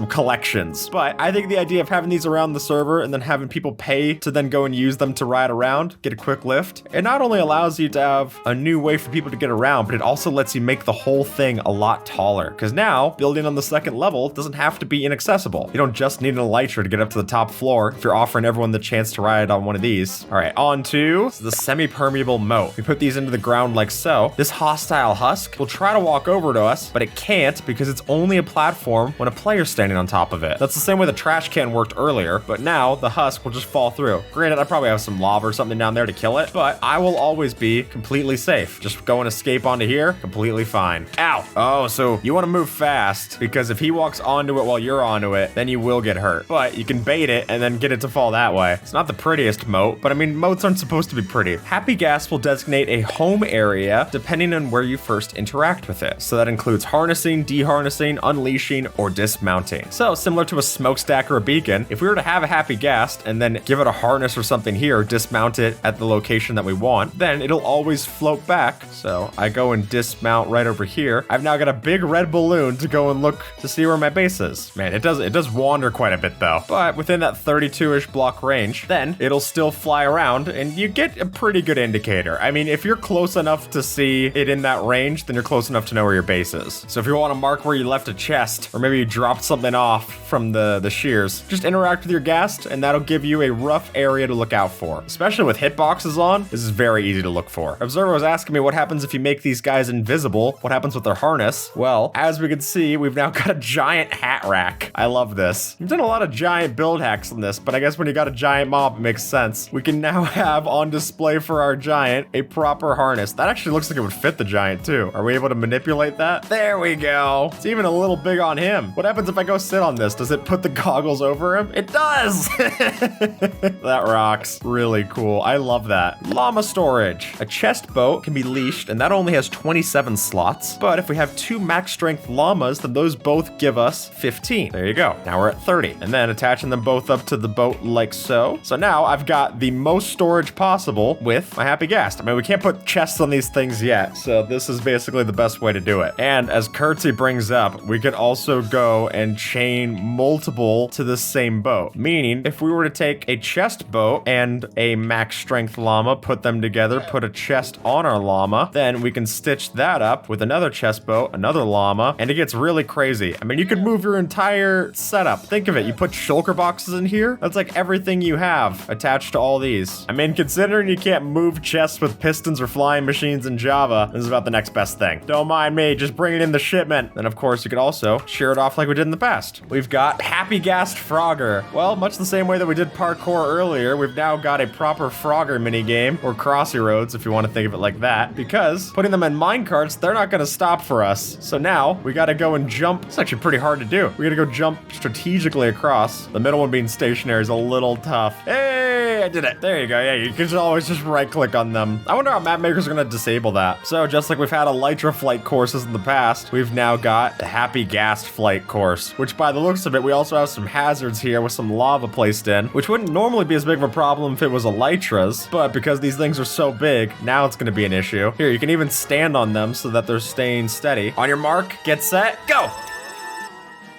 collections. But I think the idea of having these around the server and then having people pay to then go and use them to ride around, get a quick lift, it not only allows you to have a new way for people to get around, but it also lets you make the whole thing a lot taller. Because now, building on the second level doesn't have to be inaccessible. You don't just need an elytra to get up to the top floor if you're offering everyone the chance to ride on one of these. All right, on to the semi-permeable moat. We put these into the ground like so. This hostile husk will try to walk over to us, but it can't because it's only a platform when a player's standing on top of it. That's the same way the trash can worked earlier, but now the husk will just fall through. Granted, I probably have some lava or something down there to kill it, but I will always be completely safe. Just go and escape onto here, completely fine. Ow! Oh, so you want to move fast because if he walks onto it while you're onto it, then you will get hurt. But you can bait it and then get it to fall that way. It's not the prettiest moat, but I mean, moats aren't supposed to be pretty. Happy ghast will designate a home area depending on where you first interact with it. So that includes harnessing, deharnessing, unleashing, or dismounting. So similar to a smokestack or a beacon, if we were to have a happy ghast and then give it a harness or something here, dismount it at the location that we want, then it'll always float back. So I go and dismount right over here. I've now got a big red balloon to go and look to see where my base is. Man, it does wander quite a bit though. But within that 32-ish block range, then it'll still fly around and you get a pretty good indicator. I mean, if you're close enough to see it in that range, then you're close enough to know where your base is. So if you want to mark where you left a chest, or maybe you dropped something off from the shears, just interact with your ghast and that'll give you a rough area to look out for. Especially with hitboxes on, this is very easy to look for. Observer was asking me what happens if you make these guys invisible, what happens with their harness? Well, as we can see, we've now got a giant hat rack. I love this. We've done a lot of giant build hacks on this, but I guess when you got a giant mob, it makes sense. We can now have on display for our giant a proper harness. That actually looks like it would fit the giant too. Are we able to manipulate that? There we go. It's even a little big on him. What happens if I go sit on this? Does it put the goggles over him? It does! That rocks. Really cool. I love that. Llama storage. A chest boat can be leashed, and that only has 27 slots. But if we have 2 max strength llamas, then those both give us 15. There you go. Now we're at 30. And then attaching them both up to the boat like so. So now I've got the most storage possible with my happy ghast. I mean, we can't put chests chests on these things yet, so this is basically the best way to do it. And as Curtsy brings up, we could also go and chain multiple to the same boat. Meaning, if we were to take a chest boat and a max strength llama, put them together, put a chest on our llama, then we can stitch that up with another chest boat, another llama, and it gets really crazy. I mean, you could move your entire setup. Think of it, you put shulker boxes in here, that's like everything you have attached to all these. I mean, considering you can't move chests with pistons or flying machines in Java, this is about the next best thing. Don't mind me, just bring it in the shipment. And of course, you could also shear it off like we did in the past. We've got Happy Gassed Frogger. Well, much the same way that we did parkour earlier, we've now got a proper Frogger minigame, or Crossy Roads if you want to think of it like that, because putting them in minecarts, they're not gonna stop for us. So now, we gotta go and jump. It's actually pretty hard to do. We gotta go jump strategically across. The middle one being stationary is a little tough. Hey, I did it. There you go. Yeah, you can always just right click on them. I wonder how map makers are gonna disable that. So just like we've had Elytra flight courses in the past, we've now got the Happy Gassed flight course, which by the looks of it, we also have some hazards here with some lava placed in, which wouldn't normally be as big of a problem if it was Elytras, but because these things are so big, now it's gonna be an issue. Here, you can even stand on them so that they're staying steady. On your mark, get set, go!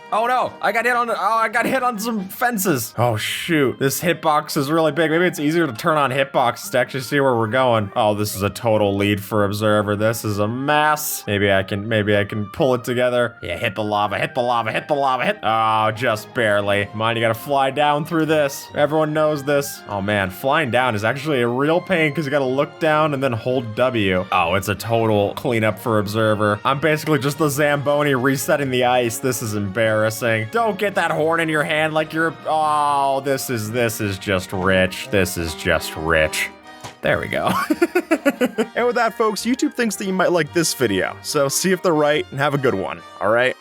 Oh no, I got hit on some fences. Oh shoot, this hitbox is really big. Maybe it's easier to turn on hitboxes to actually see where we're going. Oh, this is a total lead for Observer. This is a mess. Maybe I can pull it together. Yeah, hit the lava, hit the lava, hit the lava, hit. Oh, just barely. Come on, you gotta fly down through this. Everyone knows this. Oh man, flying down is actually a real pain because you gotta look down and then hold W. Oh, it's a total cleanup for Observer. I'm basically just the Zamboni resetting the ice. This is embarrassing. Don't get that horn in your hand like you're, oh, this is just rich. This is just rich. There we go. And with that, folks, YouTube thinks that you might like this video, so see if they're right and have a good one, all right?